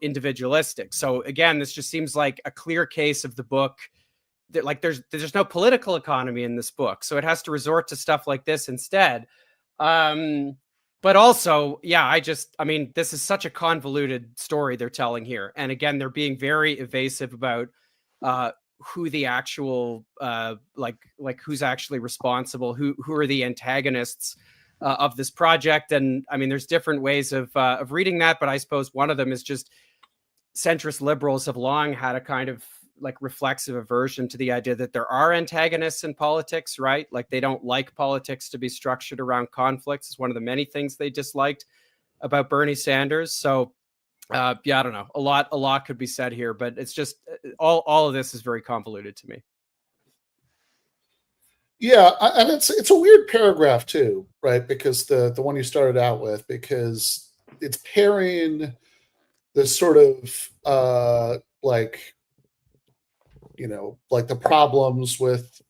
individualistic. So again, this just seems like a clear case of the book that, like, there's no political economy in this book, so it has to resort to stuff like this instead. But also, I mean, this is such a convoluted story they're telling here. And again, they're being very evasive about who the actual, like who's actually responsible, who are the antagonists of this project. And I mean, there's different ways of reading that, but I suppose one of them is just centrist liberals have long had a kind of like reflexive aversion to the idea that there are antagonists in politics, right? Like they don't like politics to be structured around conflicts. It's one of the many things they disliked about Bernie Sanders. So yeah, I don't know. A lot could be said here, but it's just all of this is very convoluted to me. Yeah, and it's a weird paragraph too, right? Because the one you started out with, because it's pairing this sort of like, like the problems with,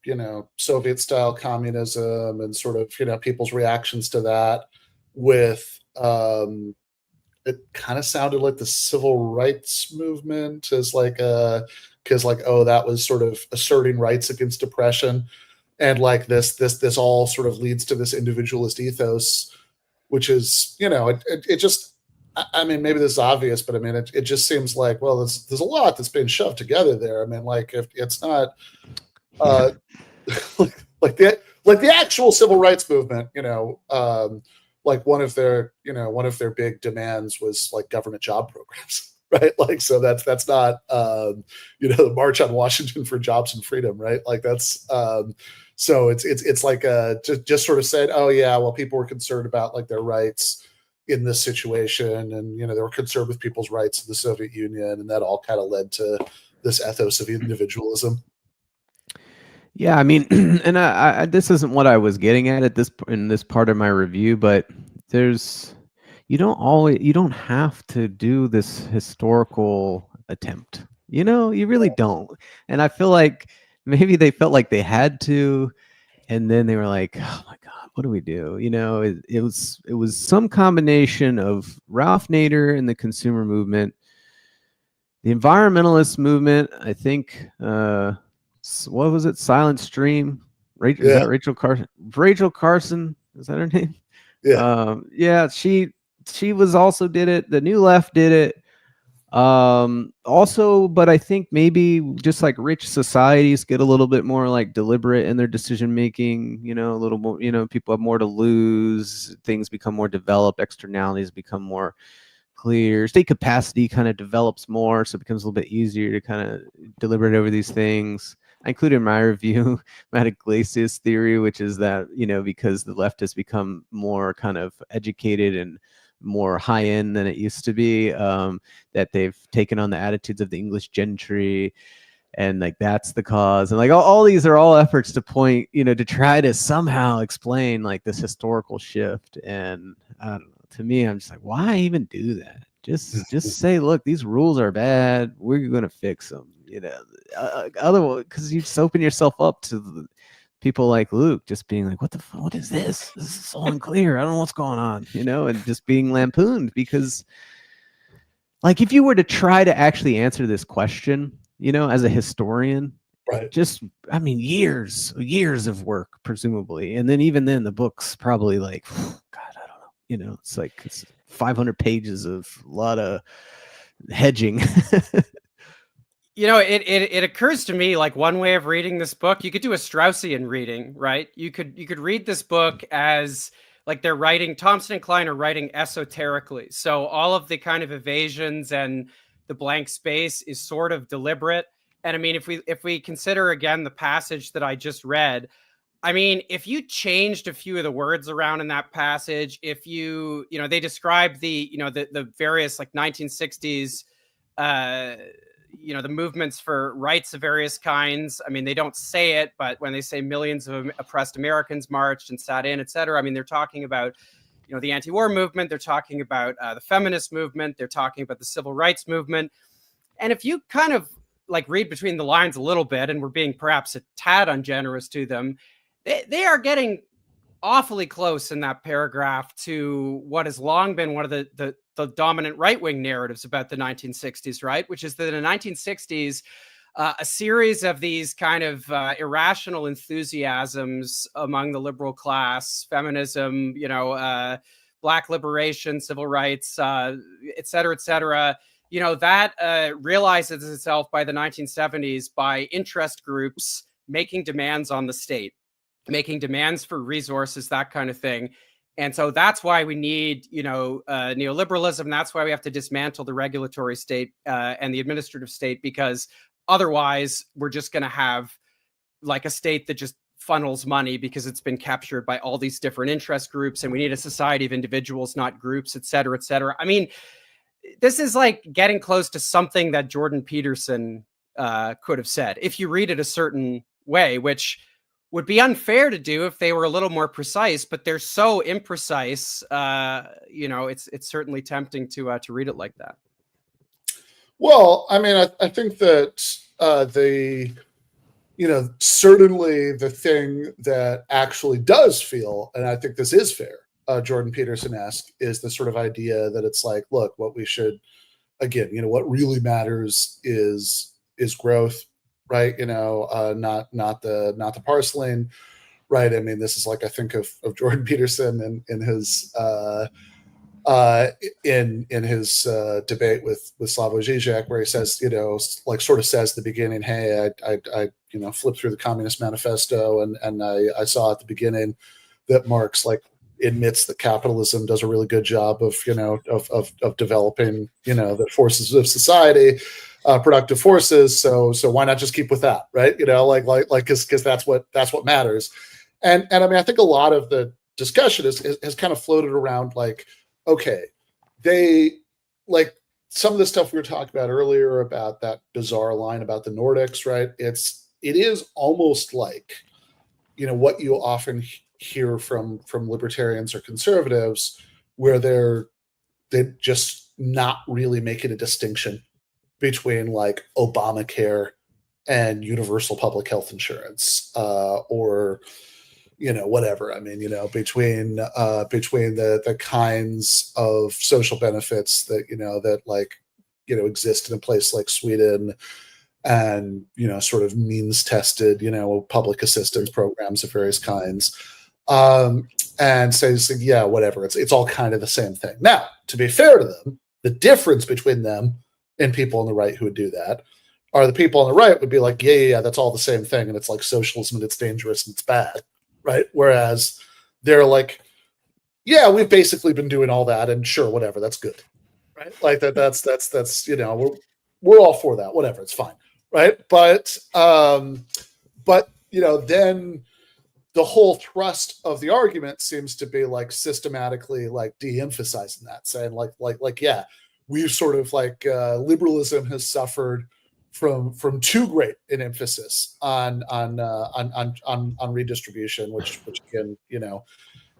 Soviet style communism and sort of, people's reactions to that with it kind of sounded like the civil rights movement as like because like, oh, that was sort of asserting rights against oppression. And like this all sort of leads to this individualist ethos, which is, it just, I mean, maybe this is obvious, but I mean, it just seems like, well, there's a lot that's been shoved together there. I mean, like if it's not like the actual civil rights movement, like one of their big demands was like government job programs, right? Like, so that's not the March on Washington for Jobs and Freedom, right? Like that's so it's like just sort of said, oh yeah, well, people were concerned about like their rights in this situation, and they were concerned with people's rights in the Soviet Union, and that all kind of led to this ethos of individualism. Yeah, I mean, and I this isn't what I was getting at in this part of my review, but you don't have to do this historical attempt. You really don't. And I feel like maybe they felt like they had to, and then they were like, oh my God, what do we do? It was some combination of Ralph Nader and the consumer movement, the environmentalist movement, I think, what was it? Silent Stream. Is that Rachel Carson? Rachel Carson, is that her name? Yeah. She was also did it. The New Left did it. Also, but I think maybe just like rich societies get a little bit more like deliberate in their decision making, a little more, people have more to lose, things become more developed, externalities become more clear, state capacity kind of develops more, so it becomes a little bit easier to kind of deliberate over these things. I included in my review Matt Iglesias' theory, which is that, because the left has become more kind of educated and more high end than it used to be, that they've taken on the attitudes of the English gentry, and like that's the cause. And like all these are all efforts to point, to try to somehow explain like this historical shift. And I don't know, to me, I'm just like, why even do that? Just say, look, these rules are bad. We're going to fix them. Otherwise, because you just open yourself up to people like Luke just being like, what is this? This is so unclear. I don't know what's going on, and just being lampooned. Because like, if you were to try to actually answer this question, as a historian, right, just, I mean, years of work, presumably. And then even then the book's probably like, God, I don't know, it's like it's 500 pages of a lot of hedging. It occurs to me like one way of reading this book, you could do a Straussian reading, right? You could read this book as like they're writing, Thompson and Klein are writing esoterically. So all of the kind of evasions and the blank space is sort of deliberate. And I mean, if we consider again the passage that I just read, I mean, if you changed a few of the words around in that passage, if they describe the various like 1960s, the movements for rights of various kinds. I mean, they don't say it, but when they say millions of oppressed Americans marched and sat in, et cetera, I mean, they're talking about, the anti-war movement. They're talking about the feminist movement. They're talking about the civil rights movement. And if you kind of like read between the lines a little bit, and we're being perhaps a tad ungenerous to them, they are getting awfully close in that paragraph to what has long been one of the dominant right-wing narratives about the 1960s, right? Which is that in the 1960s, a series of these kind of irrational enthusiasms among the liberal class, feminism, Black liberation, civil rights, et cetera, that realizes itself by the 1970s by interest groups making demands on the state, making demands for resources, that kind of thing. And so that's why we need, neoliberalism. That's why we have to dismantle the regulatory state and the administrative state, because otherwise we're just going to have like a state that just funnels money because it's been captured by all these different interest groups, and we need a society of individuals, not groups, et cetera, et cetera. I mean, this is like getting close to something that Jordan Peterson could have said if you read it a certain way, which would be unfair to do if they were a little more precise, but they're so imprecise. It's certainly tempting to read it like that. Well, I mean, I think that certainly the thing that actually does feel, and I think this is fair, Jordan Peterson-esque, is the sort of idea that it's like, look, what we should, again, what really matters is growth, right? Not the parceling, right? I mean, this is like, I think of Jordan Peterson in his debate with Slavoj Žižek, where he says, sort of says at the beginning, hey, I flipped through the Communist Manifesto, and I saw at the beginning that Marx admits that capitalism does a really good job of developing the forces of society, productive forces. So why not just keep with that, right? Because that's what matters. And I mean, I think a lot of the discussion has kind of floated around okay, they some of the stuff we were talking about earlier about that bizarre line about the Nordics, right? It is almost like, what you often hear from libertarians or conservatives, where they're just not really making a distinction between Obamacare and universal public health insurance, or whatever. I mean, between the kinds of social benefits that exist in a place like Sweden, and sort of means tested public assistance programs of various kinds, and says, yeah, whatever, it's all kind of the same thing. Now, to be fair to them, the difference between them and people on the right who would do that are the people on the right would be like, yeah, that's all the same thing, and it's like socialism, and it's dangerous, and it's bad, right? Whereas they're like, yeah, we've basically been doing all that, and sure, whatever, that's good, right? Like that's we're all for that, whatever, it's fine, right? But then the whole thrust of the argument seems to be systematically de-emphasizing that, saying yeah, we've sort of liberalism has suffered from too great an emphasis on redistribution, which again,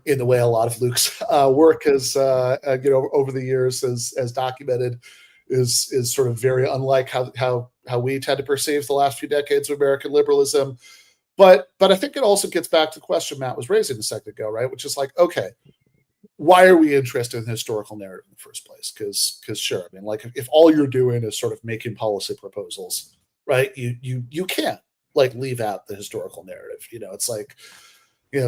in the way a lot of Luke's work has over the years has documented, is sort of very unlike how we tend to perceive the last few decades of American liberalism. But I think it also gets back to the question Matt was raising a second ago, right? Which is okay, why are we interested in the historical narrative in the first place? Because sure, I mean, if all you're doing is sort of making policy proposals, right? You can't leave out the historical narrative. It's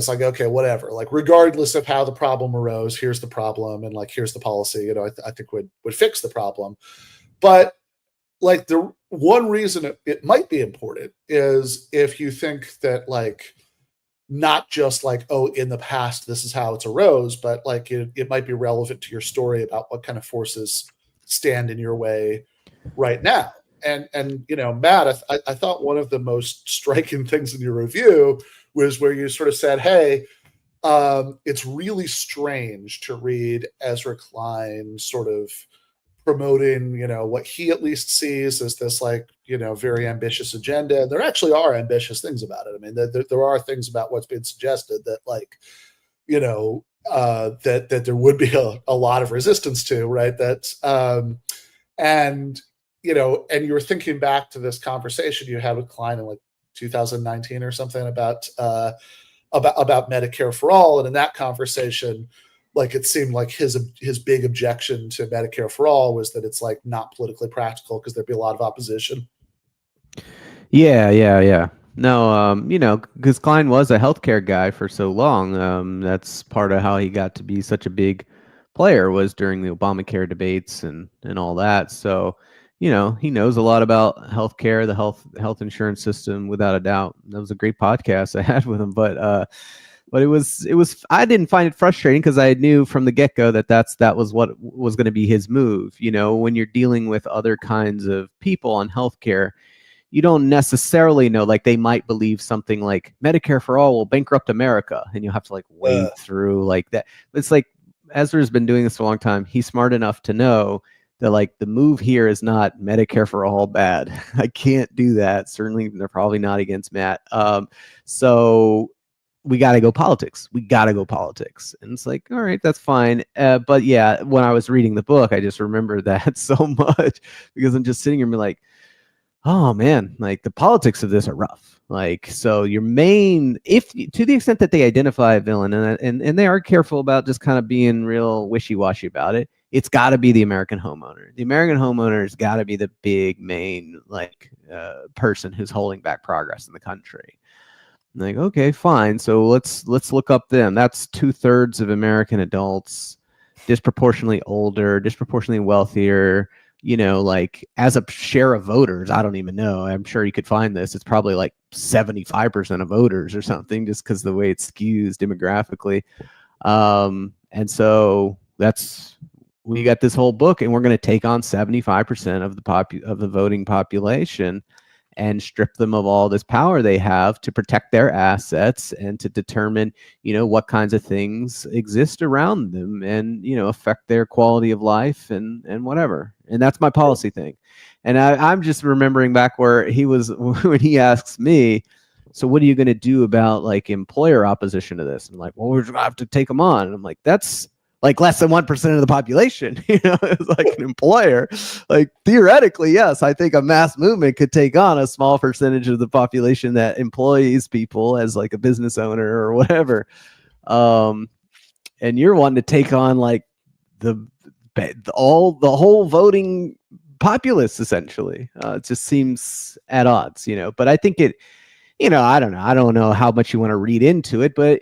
okay, whatever. Regardless of how the problem arose, here's the problem, and here's the policy. I think would fix the problem. But the one reason it might be important is if you think that not just in the past this is how it's arose, but it might be relevant to your story about what kind of forces stand in your way right now. And Matt, I thought one of the most striking things in your review was where you sort of said, hey, it's really strange to read Ezra Klein sort of promoting, what he at least sees as this very ambitious agenda. And there actually are ambitious things about it. I mean, there are things about what's being suggested that that there would be a lot of resistance to, right? And you were thinking back to this conversation you had with Klein in 2019 or something about Medicare for all. And in that conversation, it seemed like his big objection to Medicare for all was that it's not politically practical because there'd be a lot of opposition. Yeah. No, because Klein was a healthcare guy for so long. That's part of how he got to be such a big player, was during the Obamacare debates and all that. So, he knows a lot about healthcare, the health insurance system, without a doubt. That was a great podcast I had with him, but it was I didn't find it frustrating because I knew from the get-go that was what was going to be his move. When you're dealing with other kinds of people on healthcare, you don't necessarily know, like they might believe something like Medicare for all will bankrupt America, and you'll have to like wade through like that. It's like Ezra's been doing this for a long time. He's smart enough to know that like the move here is not Medicare for all bad. I can't do that. Certainly they're probably not against Matt. So we got to go politics. We got to go politics. And it's like, all right, that's fine. But yeah, when I was reading the book, I just remember that so much because I'm just sitting here and be like, oh man, like the politics of this are rough. Like, so your main, if to the extent that they identify a villain and they are careful about just kind of being real wishy-washy about it, it's got to be the American homeowner. The American homeowner has got to be the big main like person who's holding back progress in the country. Like, okay, fine. So let's look up them. That's 2/3 of American adults, disproportionately older, disproportionately wealthier. You know, like as a share of voters, I don't even know. I'm sure you could find this. It's probably like 75% of voters or something, just because the way it skews demographically. And so we got this whole book, and we're going to take on 75% of the voting population and strip them of all this power they have to protect their assets and to determine, you know, what kinds of things exist around them and, you know, affect their quality of life and whatever. And that's my policy thing. And I'm just remembering back where he was when he asks me, so what are you going to do about like employer opposition to this? And I'm like, well, we're going to have to take them on. And I'm like, that's like less than 1% of the population, you know, it's like an employer. Like theoretically, yes, I think a mass movement could take on a small percentage of the population that employs people as like a business owner or whatever. And you're wanting to take on like the whole voting populace essentially. It just seems at odds, you know. But I think it, you know, I don't know how much you want to read into it, but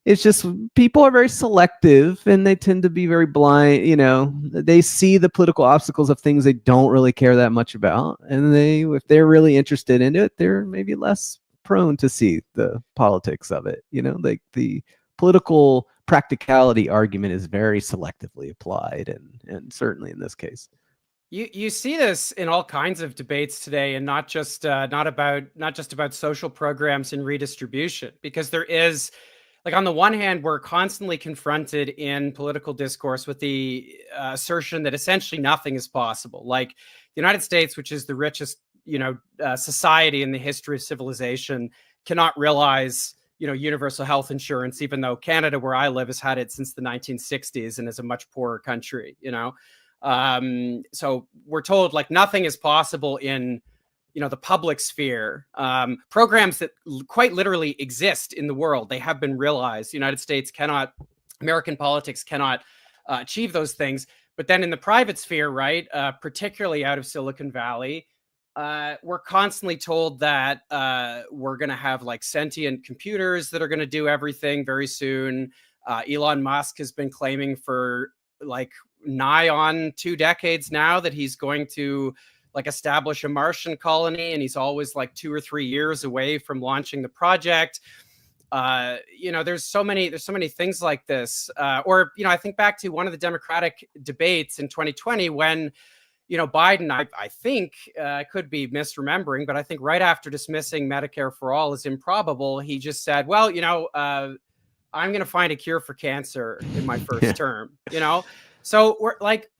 it's just people are very selective and they tend to be very blind. You know, they see the political obstacles of things they don't really care that much about. And if they're really interested in it, they're maybe less prone to see the politics of it. You know, like the political practicality argument is very selectively applied. And certainly in this case. You see this in all kinds of debates today, and not just about social programs and redistribution, because there is, like, on the one hand, we're constantly confronted in political discourse with the assertion that essentially nothing is possible. Like the United States, which is the richest, society in the history of civilization, cannot realize, universal health insurance, even though Canada, where I live, has had it since the 1960s and is a much poorer country. So we're told like nothing is possible in the public sphere. Programs that quite literally exist in the world, they have been realized. The United States cannot, American politics cannot achieve those things. But then in the private sphere, right, particularly out of Silicon Valley, we're constantly told that we're going to have like sentient computers that are going to do everything very soon. Elon Musk has been claiming for like nigh on 2 decades now that he's going to like establish a Martian colony, and he's always like 2 or 3 years away from launching the project. There's so many things like this. I think back to one of the Democratic debates in 2020 when, Biden, I think, I could be misremembering, but I think right after dismissing Medicare for all as improbable, he just said, well, I'm going to find a cure for cancer in my first term, So we're like,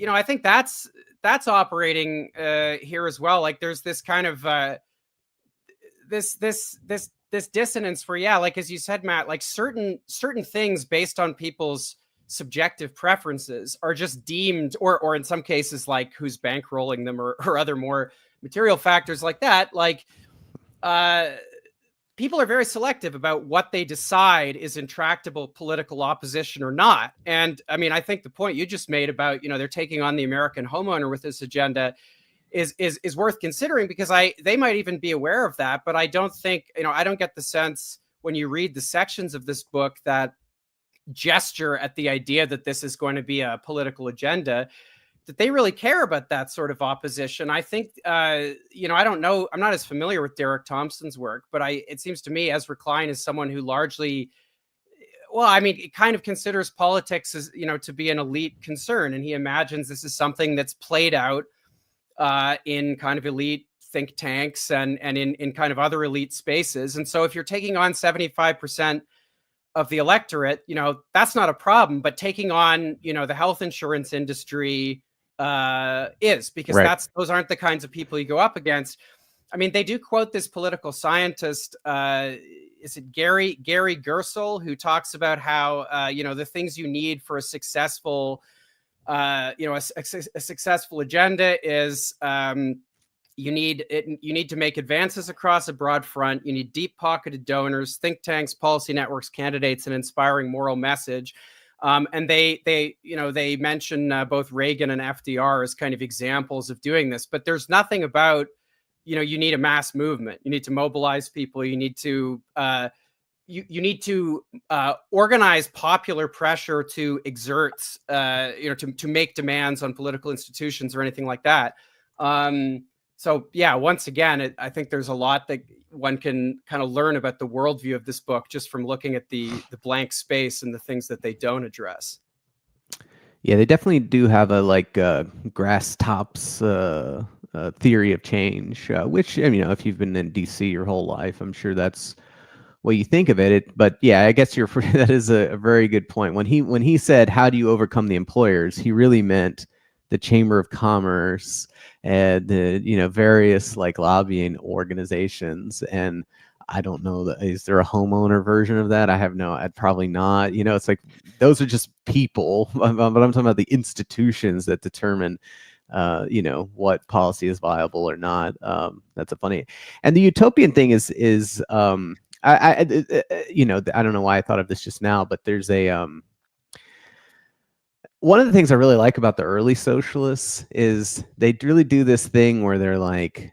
I think that's operating here as well. Like there's this kind of this dissonance where, yeah, like as you said, Matt, like certain things based on people's subjective preferences are just deemed, or in some cases like who's bankrolling them or other more material factors like that, like people are very selective about what they decide is intractable political opposition or not. And I mean, I think the point you just made about, they're taking on the American homeowner with this agenda is worth considering, because they might even be aware of that. But I don't think, I don't get the sense when you read the sections of this book that gesture at the idea that this is going to be a political agenda, that they really care about that sort of opposition. I think, I don't know, I'm not as familiar with Derek Thompson's work, but it seems to me Ezra Klein is someone who largely, it kind of considers politics as, to be an elite concern. And he imagines this is something that's played out in kind of elite think tanks and in kind of other elite spaces. And so if you're taking on 75% of the electorate, that's not a problem. But taking on, the health insurance industry is, because those aren't the kinds of people you go up against. I mean, they do quote this political scientist, is it Gary Gersel, who talks about how, the things you need for a successful, a successful agenda is you need to make advances across a broad front. You need deep-pocketed donors, think tanks, policy networks, candidates, and inspiring moral message. And they mention both Reagan and FDR as kind of examples of doing this. But there's nothing about, you need a mass movement. You need to mobilize people. You need to you need to organize popular pressure to exert, to make demands on political institutions or anything like that. So yeah, once again, I think there's a lot that one can kind of learn about the worldview of this book just from looking at the blank space and the things that they don't address. Yeah, they definitely do have a grass tops theory of change, which, if you've been in DC your whole life, I'm sure that's what you think of it. But yeah, I guess that is a very good point. When he said, how do you overcome the employers, he really meant the Chamber of Commerce and the various lobbying organizations. And I don't know, is there a homeowner version of that? I'd probably not. It's like those are just people, but I'm talking about the institutions that determine what policy is viable or not. That's a funny. And the utopian thing is I don't know why I thought of this just now, but there's a one of the things I really like about the early socialists is they really do this thing where they're like,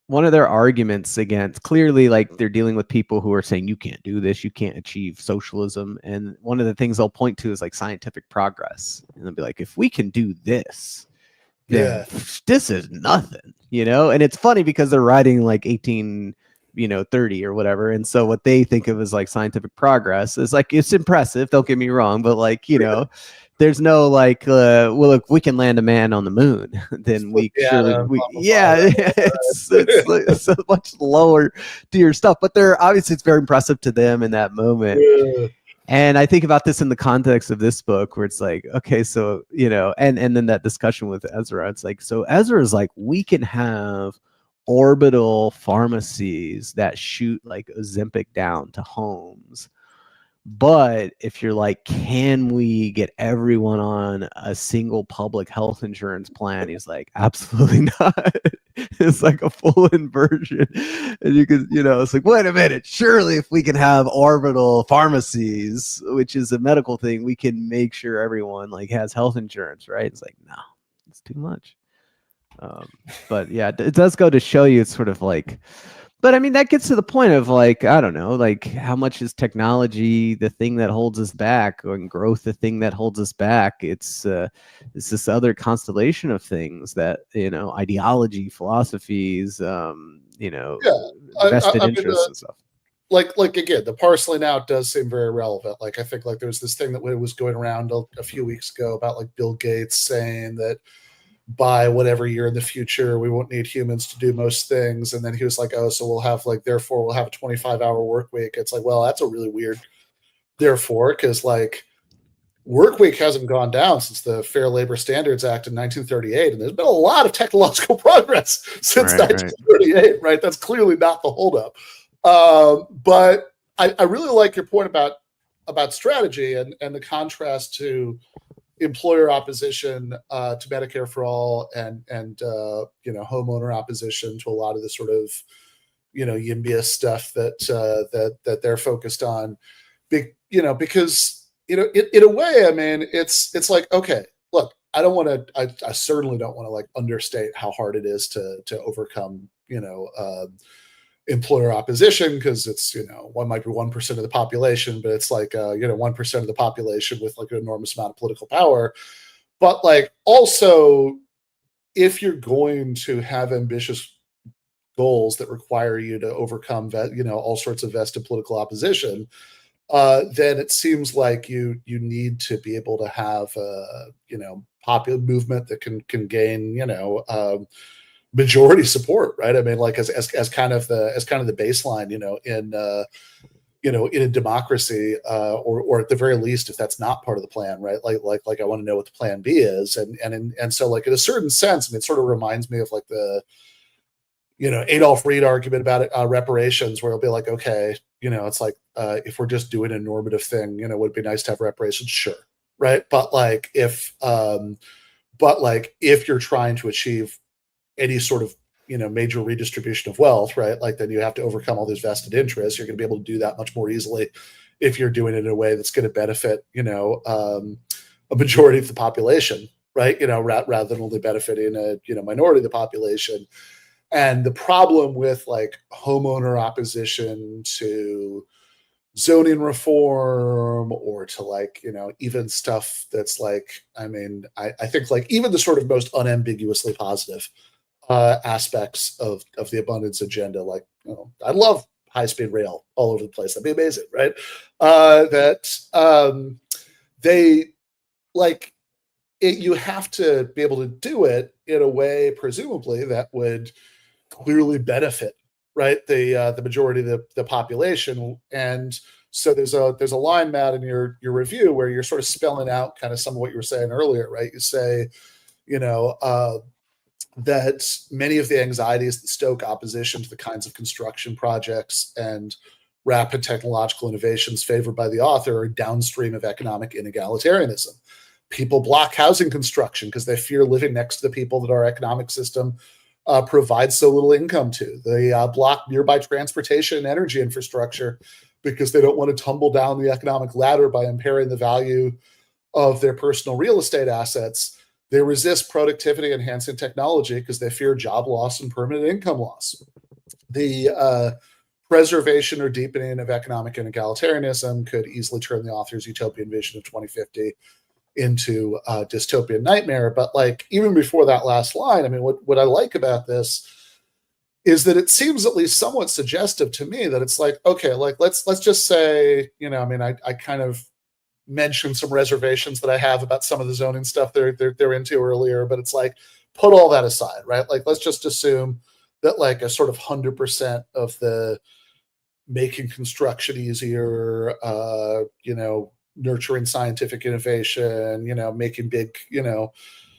one of their arguments against, clearly, they're dealing with people who are saying you can't do this, you can't achieve socialism, and one of the things they'll point to is scientific progress, and they'll be like, if we can do this, then this is nothing, and it's funny because they're writing 1830 or whatever, and so what they think of as scientific progress is it's impressive, don't get me wrong, but there's no well, if we can land a man on the moon, then it's so much lower tier stuff, but they're obviously, it's very impressive to them in that moment. And I think about this in the context of this book, where it's okay, so and then that discussion with Ezra, it's so Ezra is we can have orbital pharmacies that shoot Ozempic down to homes, but if you're can we get everyone on a single public health insurance plan, he's absolutely not. It's a full inversion, and you could it's wait a minute, surely if we can have orbital pharmacies, which is a medical thing, we can make sure everyone has health insurance, right? It's no, it's too much. But yeah, it does go to show you, it's sort of but I mean, that gets to the point of I don't know, how much is technology the thing that holds us back, or growth the thing that holds us back? It's this other constellation of things that, ideology, philosophies, vested interests and stuff. Again, the parceling out does seem very relevant. I think there was this thing that was going around a few weeks ago about Bill Gates saying that by whatever year in the future, we won't need humans to do most things. And then he was oh, so we'll have therefore we'll have a 25-hour work week. It's well, that's a really weird therefore, because work week hasn't gone down since the Fair Labor Standards Act in 1938. And there's been a lot of technological progress since 1938, right? That's clearly not the holdup. But I really like your point about strategy and the contrast to employer opposition to Medicare for all and homeowner opposition to a lot of the sort of YIMBYist stuff that they're focused on, because in a way, I mean, it's okay, look, I certainly don't want to understate how hard it is to overcome employer opposition, because it's one might be 1% of the population, but it's 1% of the population with an enormous amount of political power. But also, if you're going to have ambitious goals that require you to overcome all sorts of vested political opposition, then it seems you need to be able to have a popular movement that can gain majority support, right? I mean, like as kind of the baseline, in a democracy, or at the very least, if that's not part of the plan, right? Like I want to know what the plan B is, and so like in a certain sense, it sort of reminds me of like the Adolf Reed argument about it, reparations, where it'll be like, okay, it's like if we're just doing a normative thing, would it be nice to have reparations? Sure, right? But like if you're trying to achieve any sort of major redistribution of wealth, right? Like then you have to overcome all these vested interests. You're going to be able to do that much more easily if you're doing it in a way that's going to benefit, a majority of the population, right? Rather than only benefiting a minority of the population. And the problem with like homeowner opposition to zoning reform, or to like even stuff that's like, I think like even the sort of most unambiguously positive aspects of the abundance agenda, like I love high-speed rail all over the place, that'd be amazing, right? They like it, you have to be able to do it in a way presumably that would clearly benefit, right, the majority of the population. And so there's a line, Matt, in your review where you're sort of spelling out kind of some of what you were saying earlier, right? You say that many of the anxieties that stoke opposition to the kinds of construction projects and rapid technological innovations favored by the author are downstream of economic inegalitarianism. People block housing construction because they fear living next to the people that our economic system provides so little income to. They block nearby transportation and energy infrastructure because they don't want to tumble down the economic ladder by impairing the value of their personal real estate assets. They resist productivity enhancing technology because they fear job loss and permanent income loss. The preservation or deepening of economic inegalitarianism could easily turn the author's utopian vision of 2050 into a dystopian nightmare. But like even before that last line, what I like about this is that it seems at least somewhat suggestive to me that it's like, okay, like let's just say, I kind of mentioned some reservations that I have about some of the zoning stuff they're into earlier, but it's like, put all that aside, right? Like, let's just assume that like a sort of 100% of the making construction easier, nurturing scientific innovation, making big,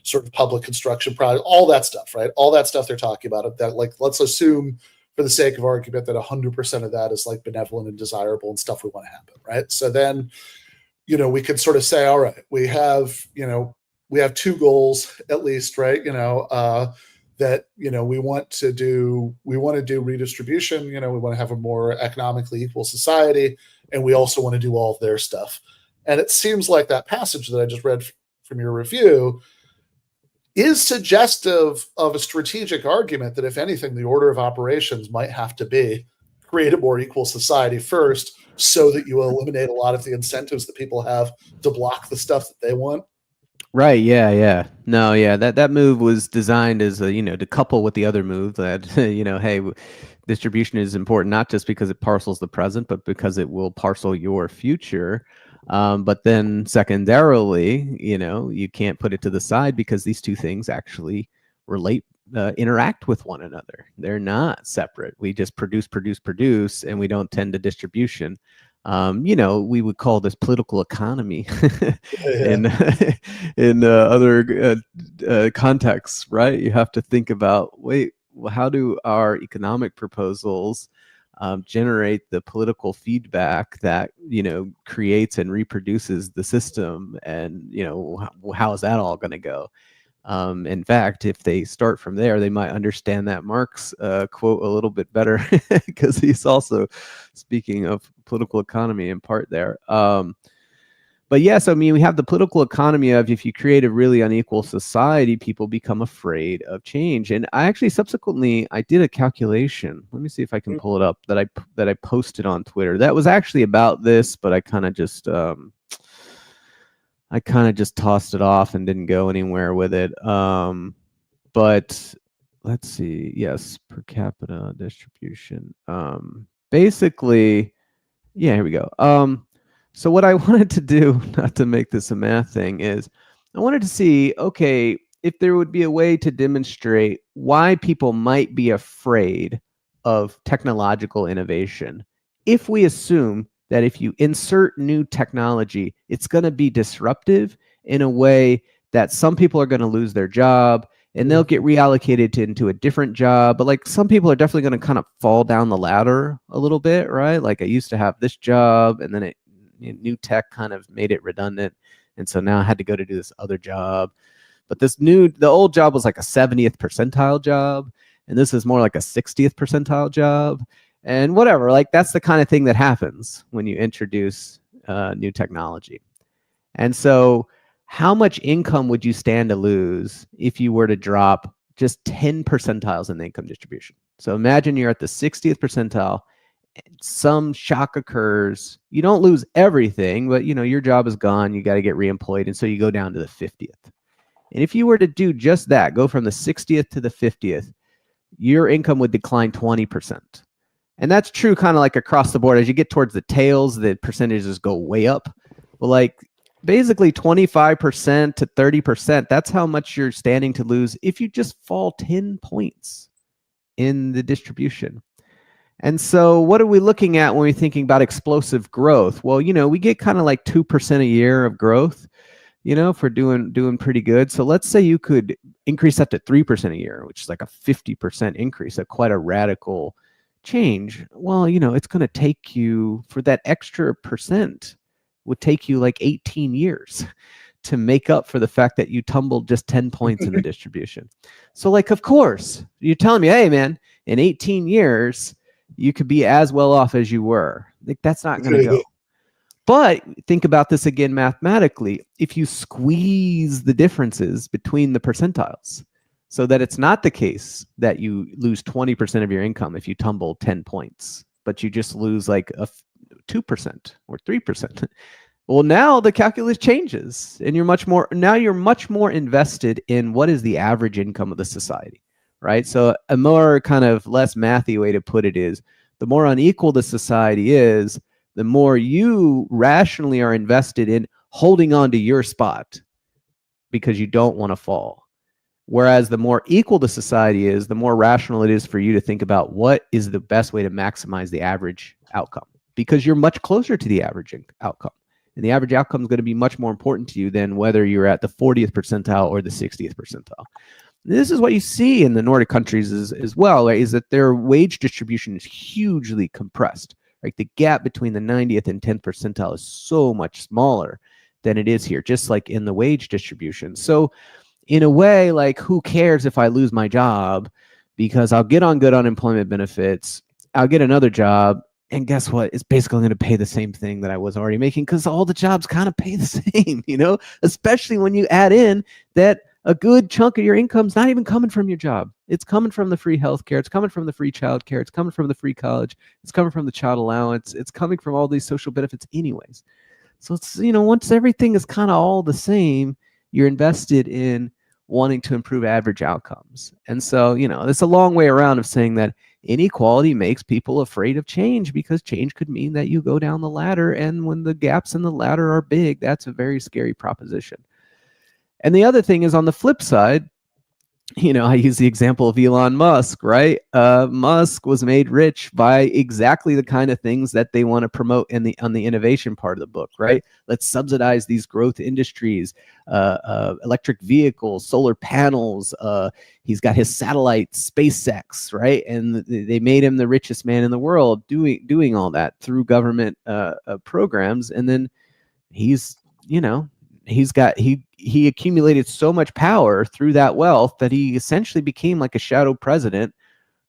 sort of public construction projects, all that stuff, right? All that stuff they're talking about, that like, let's assume for the sake of argument that 100% of that is like benevolent and desirable and stuff we want to happen, right? So then, we could sort of say, all right, we have two goals at least, right? That, we want to do redistribution, we want to have a more economically equal society, and we also want to do all of their stuff. And it seems like that passage that I just read from your review is suggestive of a strategic argument that, if anything, the order of operations might have to be create a more equal society first, so that you eliminate a lot of the incentives that people have to block the stuff that they want. Right. Yeah. No. Yeah. That move was designed as to couple with the other move that hey, distribution is important not just because it parcels the present, but because it will parcel your future. But then secondarily, you can't put it to the side because these two things actually interact with one another. They're not separate. We just produce, and we don't tend to distribution. We would call this political economy in other contexts, right? You have to think about, how do our economic proposals generate the political feedback that creates and reproduces the system, and how is that all going to go? In fact, if they start from there, they might understand that Marx quote a little bit better, because he's also speaking of political economy in part there. But yes, we have the political economy of, if you create a really unequal society, people become afraid of change. And I actually subsequently, I did a calculation. Let me see if I can pull it up, that I posted on Twitter. That was actually about this, but I kind of just tossed it off and didn't go anywhere with it. But let's see. Yes, per capita distribution. Basically, yeah, here we go. So what I wanted to do, not to make this a math thing, is I wanted to see, okay, if there would be a way to demonstrate why people might be afraid of technological innovation if we assume that if you insert new technology, it's going to be disruptive in a way that some people are going to lose their job and they'll get reallocated into a different job. But like some people are definitely going to kind of fall down the ladder a little bit, right? Like I used to have this job and then new tech kind of made it redundant. And so now I had to go to do this other job. But the old job was like a 70th percentile job. And this is more like a 60th percentile job. And whatever, like that's the kind of thing that happens when you introduce new technology. And so how much income would you stand to lose if you were to drop just 10 percentiles in the income distribution? So imagine you're at the 60th percentile, some shock occurs, you don't lose everything, but your job is gone, you got to get reemployed, and so you go down to the 50th. And if you were to do just that, go from the 60th to the 50th, your income would decline 20%. And that's true kind of like across the board. As you get towards the tails, the percentages go way up. But like basically 25% to 30%, that's how much you're standing to lose if you just fall 10 points in the distribution. And so what are we looking at when we're thinking about explosive growth? Well, we get kind of like 2% a year of growth, if we're doing pretty good. So let's say you could increase that to 3% a year, which is like a 50% increase, quite a radical change. Well, it's going to take you, for that extra percent, would take you like 18 years to make up for the fact that you tumbled just 10 points in the distribution. So like, of course, you're telling me, hey man, in 18 years, you could be as well off as you were. Like that's not going to go. But think about this again mathematically. If you squeeze the differences between the percentiles so that it's not the case that you lose 20% of your income if you tumble 10 points, but you just lose like a 2% or 3%. Well, now the calculus changes and you're much more invested in what is the average income of the society, right? So a more kind of less mathy way to put it is the more unequal the society is, the more you rationally are invested in holding on to your spot because you don't want to fall. Whereas the more equal the society is, the more rational it is for you to think about what is the best way to maximize the average outcome, because you're much closer to the average outcome. And the average outcome is going to be much more important to you than whether you're at the 40th percentile or the 60th percentile. This is what you see in the Nordic countries as well, right, is that their wage distribution is hugely compressed. Right? The gap between the 90th and 10th percentile is so much smaller than it is here, just like in the wage distribution. So in a way, like, who cares if I lose my job, because I'll get on good unemployment benefits, I'll get another job, and guess what? It's basically going to pay the same thing that I was already making, because all the jobs kind of pay the same, especially when you add in that a good chunk of your income's not even coming from your job. It's coming from the free healthcare. It's coming from the free childcare. It's coming from the free college. It's coming from the child allowance. It's coming from all these social benefits anyways. So it's, once everything is kind of all the same, you're invested in wanting to improve average outcomes. And so, it's a long way around of saying that inequality makes people afraid of change, because change could mean that you go down the ladder. And when the gaps in the ladder are big, that's a very scary proposition. And the other thing is, on the flip side, I use the example of Elon Musk, right? Musk was made rich by exactly the kind of things that they want to promote on the innovation part of the book, right? Let's subsidize these growth industries, electric vehicles, solar panels. He's got his satellite, SpaceX, right? And they made him the richest man in the world doing all that through government programs. And then he's he accumulated so much power through that wealth that he essentially became like a shadow president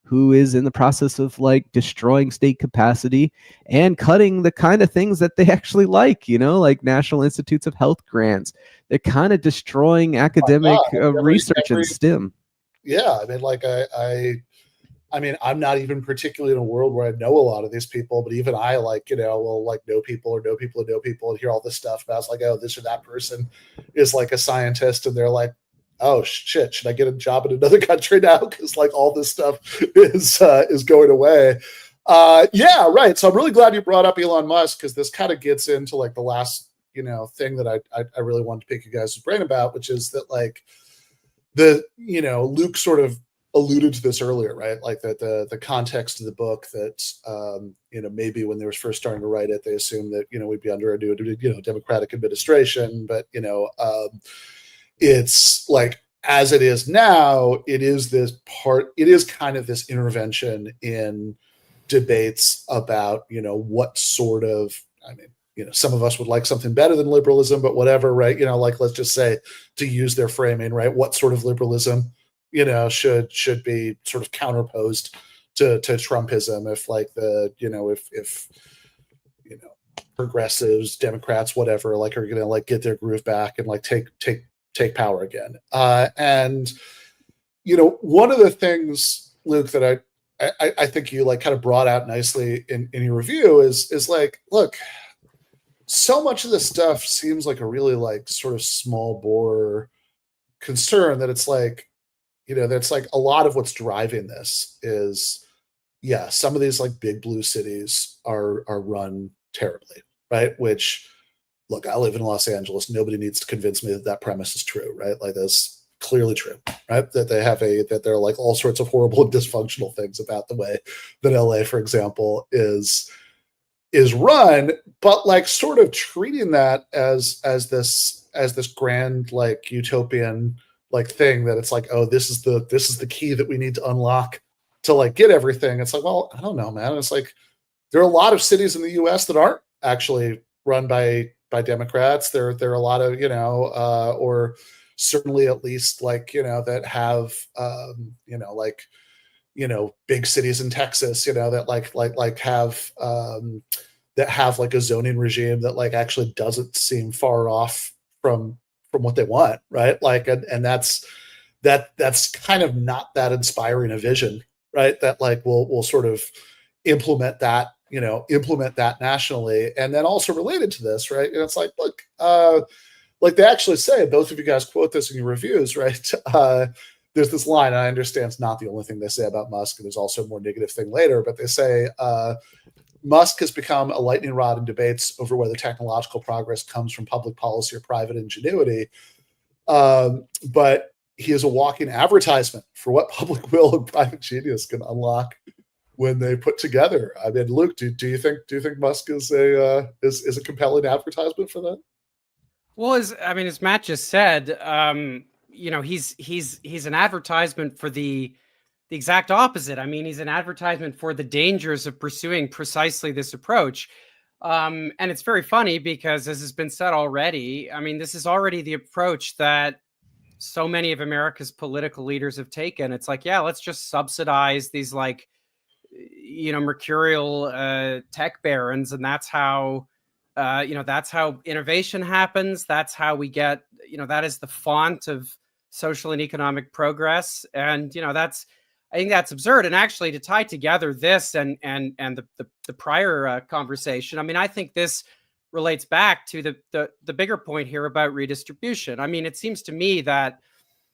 who is in the process of like destroying state capacity and cutting the kind of things that they actually like, like National Institutes of Health grants. They're kind of destroying academic research in STEM. Yeah. I mean, like I'm not even particularly in a world where I know a lot of these people, but even I will know people or know people and hear all this stuff. And I was like, oh, this or that person is like a scientist. And they're like, oh shit, should I get a job in another country now? Because like all this stuff is going away. Yeah, right. So I'm really glad you brought up Elon Musk, because this kind of gets into like the last, thing that I really wanted to pick you guys' brain about, which is that like Luke sort of alluded to this earlier, right? Like that the context of the book that, maybe when they were first starting to write it, they assumed that, we'd be under a new, Democratic administration, but, it's like, as it is now, it is kind of this intervention in debates about, what sort of, some of us would like something better than liberalism, but whatever, right? Like, let's just say, to use their framing, right? What sort of liberalism, should be sort of counterposed to Trumpism, if like if progressives, Democrats, whatever, like are gonna like get their groove back and like take power again. And one of the things, Luke, that I think you like kind of brought out nicely in your review is like, look, so much of this stuff seems like a really like sort of small bore concern, that it's like, that's like a lot of what's driving this is, yeah, some of these like big blue cities are run terribly, right? Which, look, I live in Los Angeles. Nobody needs to convince me that premise is true, right? Like, that's clearly true, right? That there are like all sorts of horrible and dysfunctional things about the way that LA, for example, is run, but like sort of treating that as this grand like utopian like thing, that it's like, oh, this is the key that we need to unlock to like get everything. It's like, well, I don't know, man. It's like, there are a lot of cities in the US that aren't actually run by Democrats. There are a lot of, or certainly at least like, that have, big cities in Texas, that have, that have like a zoning regime that like actually doesn't seem far off from what they want, right? Like, and that's kind of not that inspiring a vision, right? That like we'll sort of implement that nationally. And then also related to this, right? And it's like, look, like they actually say, both of you guys quote this in your reviews, right? There's this line, and I understand it's not the only thing they say about Musk, and there's also a more negative thing later, but they say, Musk has become a lightning rod in debates over whether technological progress comes from public policy or private ingenuity. But he is a walking advertisement for what public will and private genius can unlock when they put together. I mean, Luke, do you think Musk is a compelling advertisement for that? Well, as Matt just said, he's an advertisement for the exact opposite. I mean, he's an advertisement for the dangers of pursuing precisely this approach. And it's very funny because, as has been said already, I mean, this is already the approach that so many of America's political leaders have taken. It's like, yeah, let's just subsidize these like, mercurial tech barons, and that's how innovation happens. That's how we get, that is the font of social and economic progress. And, I think that's absurd. And actually, to tie together this and the prior conversation, I mean, I think this relates back to the bigger point here about redistribution. I mean, it seems to me that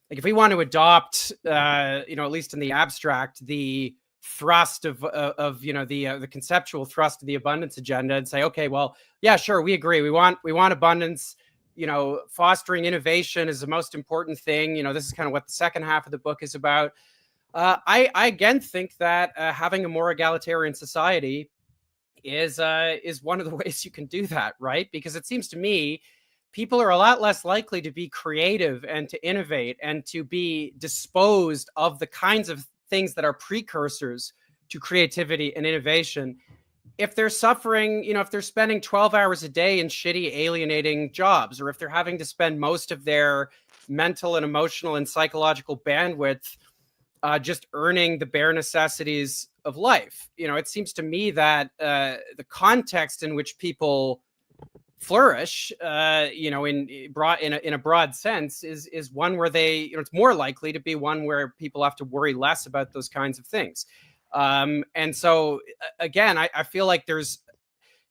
like if we want to adopt, at least in the abstract, the thrust of the conceptual thrust of the abundance agenda, and say, okay, well, yeah, sure, we agree. We want abundance. Fostering innovation is the most important thing. This is kind of what the second half of the book is about. I again think that having a more egalitarian society is one of the ways you can do that, right? Because it seems to me people are a lot less likely to be creative and to innovate and to be disposed of the kinds of things that are precursors to creativity and innovation if they're suffering, if they're spending 12 hours a day in shitty, alienating jobs, or if they're having to spend most of their mental and emotional and psychological bandwidth just earning the bare necessities of life. It seems to me that the context in which people flourish, in a broad sense, is one where they, it's more likely to be one where people have to worry less about those kinds of things. And so again, I feel like there's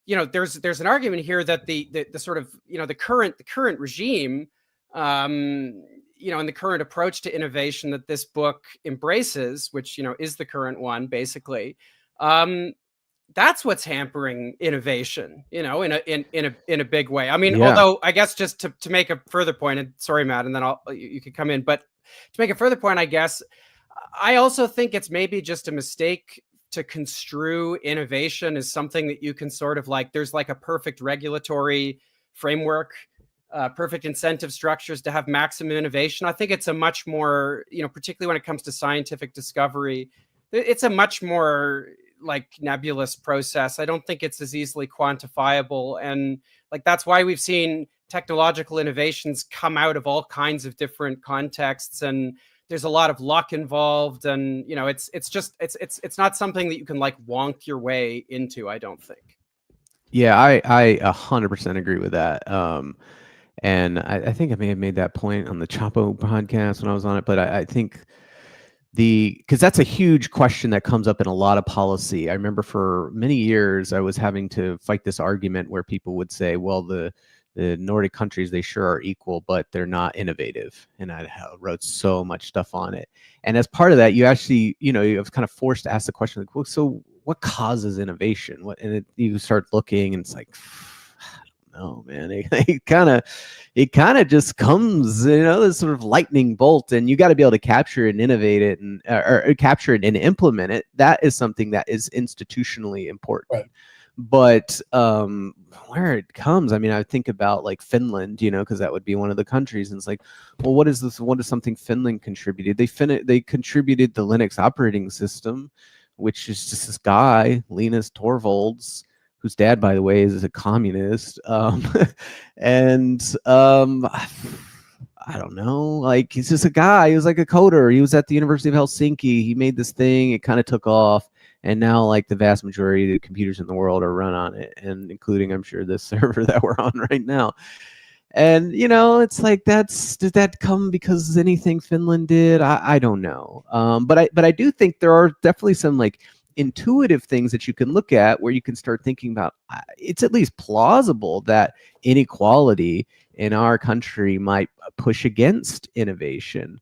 an argument here that the sort of, the current regime, and the current approach to innovation that this book embraces, which, is the current one, basically, that's what's hampering innovation, in a big way. I mean, although I guess just to make a further point, and sorry, Matt, and then you could come in, but make a further point, I guess, I also think it's maybe just a mistake to construe innovation as something that you can sort of like, there's like a perfect regulatory framework, perfect incentive structures to have maximum innovation. I think it's a much more, particularly when it comes to scientific discovery, it's a much more like nebulous process. I don't think it's as easily quantifiable. And like, that's why we've seen technological innovations come out of all kinds of different contexts, and there's a lot of luck involved. And, it's not something that you can like wonk your way into, I don't think. Yeah, I 100% agree with that. And I think I may have made that point on the Chapo podcast when I was on it, but I think because that's a huge question that comes up in a lot of policy. I remember for many years I was having to fight this argument where people would say, well, the Nordic countries, they sure are equal, but they're not innovative. And I wrote so much stuff on it. And as part of that, you actually, you was kind of forced to ask the question, like, well, so what causes innovation? You start looking, and it's like, I don't know, man. It kind of just comes, this sort of lightning bolt, and you got to be able to capture it and innovate it, and or capture it and implement it. That is something that is institutionally important. Right. But where it comes, I mean, I think about like Finland, because that would be one of the countries, and it's like, well, what is this? What is something Finland contributed? They contributed the Linux operating system, which is just this guy, Linus Torvalds, whose dad, by the way, is a communist. And I don't know, like, he's just a guy. He was like a coder. He was at the University of Helsinki. He made this thing. It kind of took off. And now, like, the vast majority of the computers in the world are run on it, and including, I'm sure, this server that we're on right now. And, it's like, did that come because anything Finland did? I don't know. But I do think there are definitely some, like, intuitive things that you can look at where you can start thinking about, it's at least plausible that inequality in our country might push against innovation,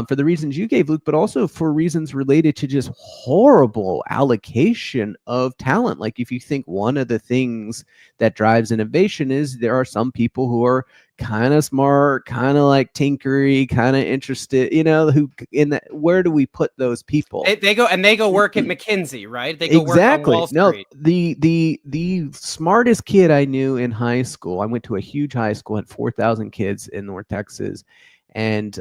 for the reasons you gave, Luke, but also for reasons related to just horrible allocation of talent. Like, if you think one of the things that drives innovation is there are some people who are kind of smart, kind of like tinkery, kind of interested, who in that, where do we put those people? They go work at McKinsey, right? They go exactly. work on Wall Street. No, the smartest kid I knew in high school, I went to a huge high school, had 4,000 kids in North Texas, and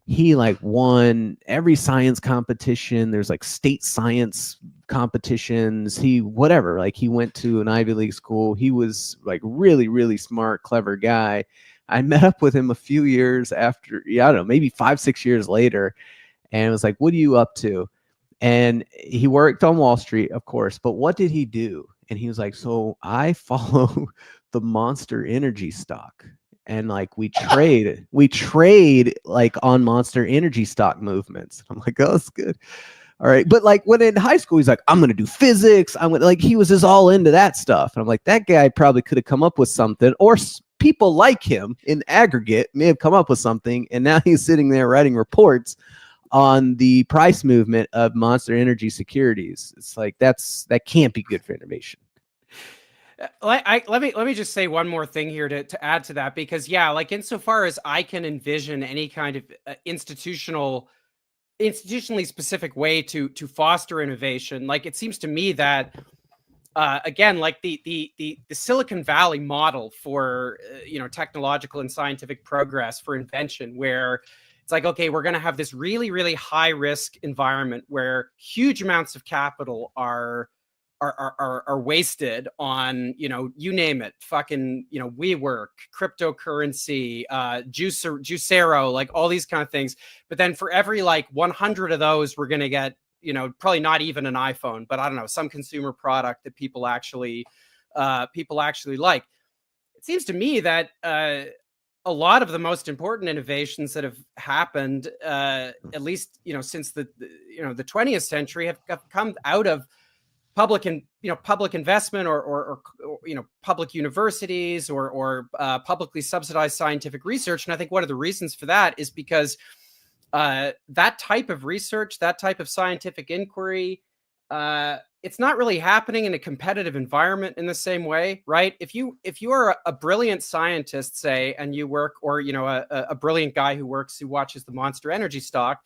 he like won every science competition. There's like state science competitions. He went to an Ivy League school. He was like really, really smart, clever guy. I met up with him a few years after, I don't know, maybe 5-6 years later, and it was like, what are you up to? And he worked on Wall Street, of course, but what did he do? And he was like, so I follow the Monster Energy stock. And like we trade like on Monster Energy stock movements. I'm like, oh, that's good. All right. But like when in high school, he's like, I'm going to do physics. He was just all into that stuff. And I'm like, that guy probably could have come up with something, or people like him in aggregate may have come up with something. And now he's sitting there writing reports on the price movement of Monster Energy securities. It's like, that can't be good for innovation. Let me just say one more thing here to add to that, because like insofar as I can envision any kind of institutionally specific way to foster innovation, like it seems to me that again, like the Silicon Valley model for technological and scientific progress, for invention, where it's like, okay, we're going to have this really, really high risk environment where huge amounts of capital are wasted on, you name it, fucking, WeWork, cryptocurrency, Juicero, like all these kind of things. But then for every like 100 of those, we're going to get, probably not even an iPhone, but I don't know, some consumer product that people actually like. It seems to me that a lot of the most important innovations that have happened, at least, since the 20th century, have come out of public investment or public universities or publicly subsidized scientific research. And I think one of the reasons for that is because that type of research, that type of scientific inquiry, it's not really happening in a competitive environment in the same way, right? If you are a brilliant scientist, say, and you work, or a brilliant guy who watches the Monster Energy stock,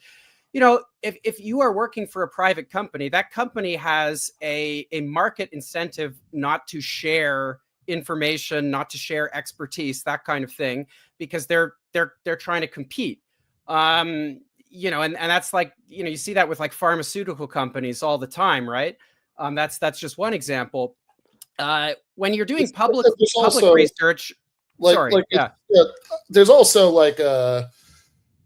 if you are working for a private company, that company has a market incentive not to share information, not to share expertise, that kind of thing, because they're trying to compete. And that's like, you see that with like pharmaceutical companies all the time, right? That's just one example. When you're doing public research, there's also like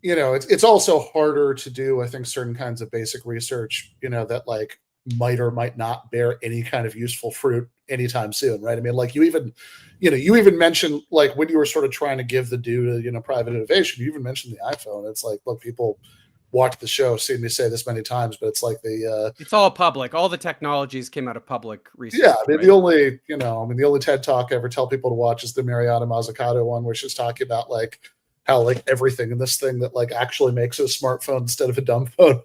it's also harder to do, I think, certain kinds of basic research, that like might or might not bear any kind of useful fruit anytime soon, right? I mean, like you even mentioned, like when you were sort of trying to give the due to, private innovation, you even mentioned the iPhone. It's like, look, people watch the show, seen me say this many times, but it's like it's all public. All the technologies came out of public research. Yeah, I mean, right? The only TED Talk I ever tell people to watch is the Mariana Mazzucato one, where she's talking about like how like everything in this thing that like actually makes it a smartphone instead of a dumb phone,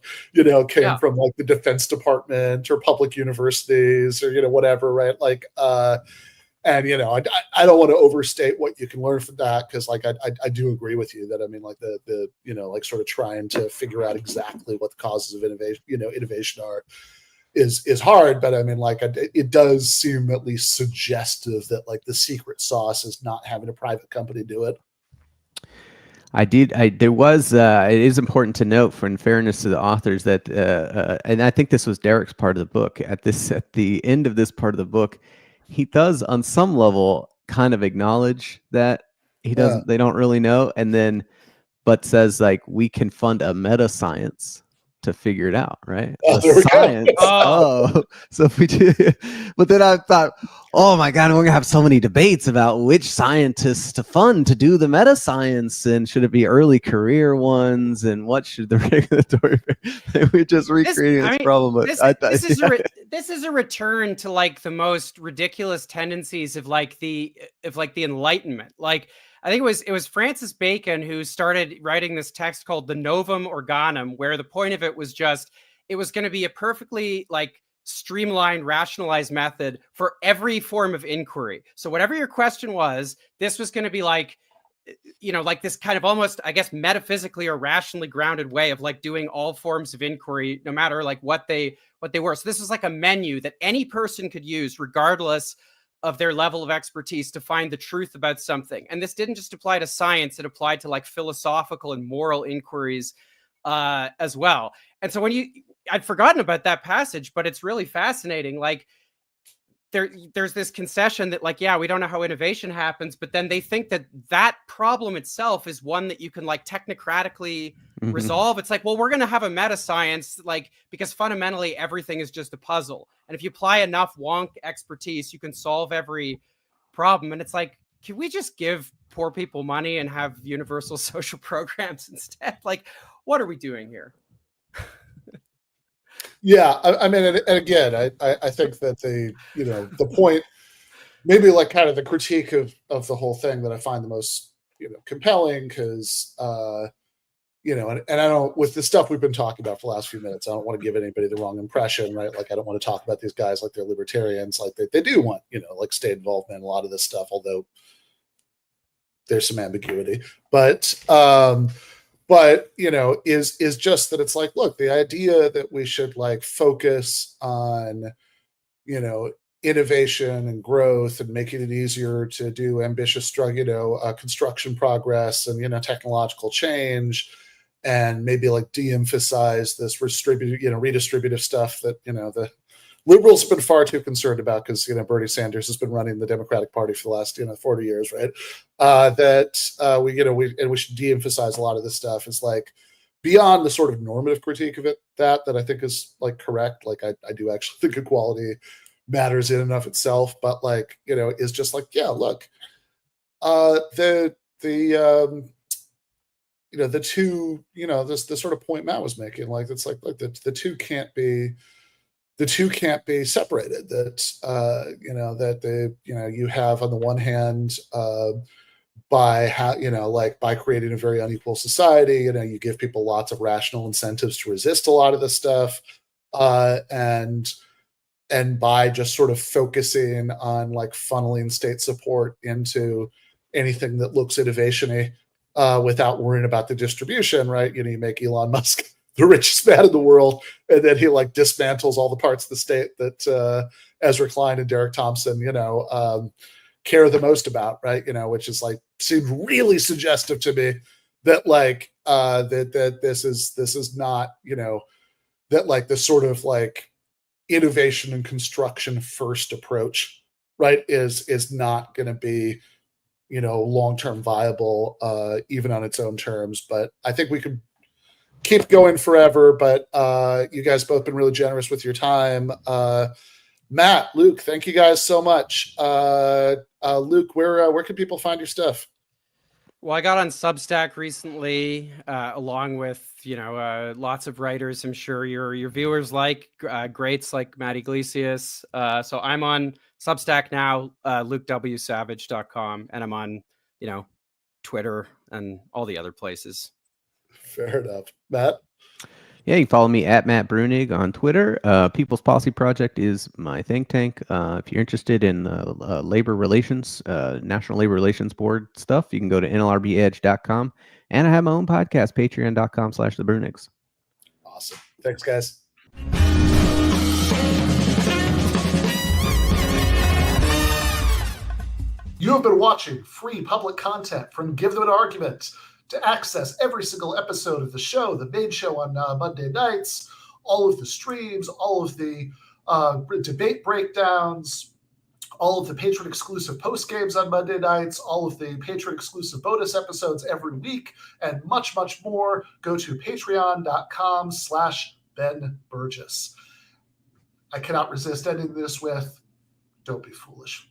came from like the Defense Department or public universities or whatever, right? Like, and I don't want to overstate what you can learn from that, because like I do agree with you that, I mean, like the like sort of trying to figure out exactly what the causes of innovation are is hard, but I mean, like it does seem at least suggestive that like the secret sauce is not having a private company do it. It is important to note, for in fairness to the authors, that and I think this was Derek's part of the book, at the end of this part of the book, he does on some level kind of acknowledge that he doesn't, they don't really know, and then but says like, we can fund a meta science to figure it out, right? Science. So if we do, but then I thought, oh my God, we're gonna have so many debates about which scientists to fund to do the meta science, and should it be early career ones, and what should the regulatory? We're just recreating this problem. But this is a return to like the most ridiculous tendencies of like the Enlightenment. Like, I think it was Francis Bacon who started writing this text called the Novum Organum, where the point of it was just, it was going to be a perfectly like streamlined, rationalized method for every form of inquiry. So whatever your question was, this was going to be like, like this kind of almost, I guess, metaphysically or rationally grounded way of like doing all forms of inquiry, no matter like what they were. So this was like a menu that any person could use, regardless of their level of expertise, to find the truth about something. And this didn't just apply to science, it applied to like philosophical and moral inquiries as well. And so I'd forgotten about that passage, but it's really fascinating. Like there's this concession that like, yeah, we don't know how innovation happens, but then they think that problem itself is one that you can like technocratically resolve. It's like, well, we're going to have a meta science, like, because fundamentally everything is just a puzzle. And if you apply enough wonk expertise, you can solve every problem. And it's like, can we just give poor people money and have universal social programs instead? Like, what are we doing here? Yeah, I mean, and again, I think that the point, maybe like kind of the critique of the whole thing that I find the most compelling, because and I don't, with the stuff we've been talking about for the last few minutes, I don't want to give anybody the wrong impression, right? Like I don't want to talk about these guys like they're libertarians, like they do want like state involvement in a lot of this stuff, although there's some ambiguity, but is just that it's like, look, the idea that we should like focus on, innovation and growth and making it easier to do ambitious construction progress and, technological change, and maybe like de-emphasize this redistributive stuff that, the liberals have been far too concerned about, because Bernie Sanders has been running the Democratic Party for the last 40 years, right? We should de-emphasize a lot of this stuff, is like beyond the sort of normative critique of it that I think is like correct. Like I do actually think equality matters in and of itself, but like is just like, yeah, look, the two, the sort of point Matt was making, like it's like the two can't be separated. That you have on the one hand, by creating a very unequal society, you give people lots of rational incentives to resist a lot of this stuff, and and by just sort of focusing on like funneling state support into anything that looks innovation-y without worrying about the distribution, right? You make Elon Musk the richest man in the world, and then he like dismantles all the parts of the state that Ezra Klein and Derek Thompson, care the most about, right? Which is like seemed really suggestive to me that like that this is not, that like the sort of like innovation and construction first approach, right, is not going to be, long-term viable, even on its own terms. But I think we could keep going forever, but you guys both been really generous with your time. Matt, Luke, thank you guys so much. Luke, where can people find your stuff? Well, I got on Substack recently, along with lots of writers. I'm sure your viewers like greats like Matt Iglesias. So I'm on Substack now, LukeWSavage.com, and I'm on Twitter and all the other places. Fair enough, Matt. Yeah, you can follow me at Matt Bruenig on Twitter. People's Policy Project is my think tank. If you're interested in labor relations, National Labor Relations Board stuff, you can go to nlrbedge.com. And I have my own podcast, patreon.com/thebruenigs. Awesome. Thanks, guys. You have been watching free public content from Give Them an Argument. To access every single episode of the show, the main show on Monday nights, all of the streams, all of the debate breakdowns, all of the patron-exclusive postgames on Monday nights, all of the patron-exclusive bonus episodes every week, and much, much more, go to patreon.com/Ben Burgis. I cannot resist ending this with, don't be foolish.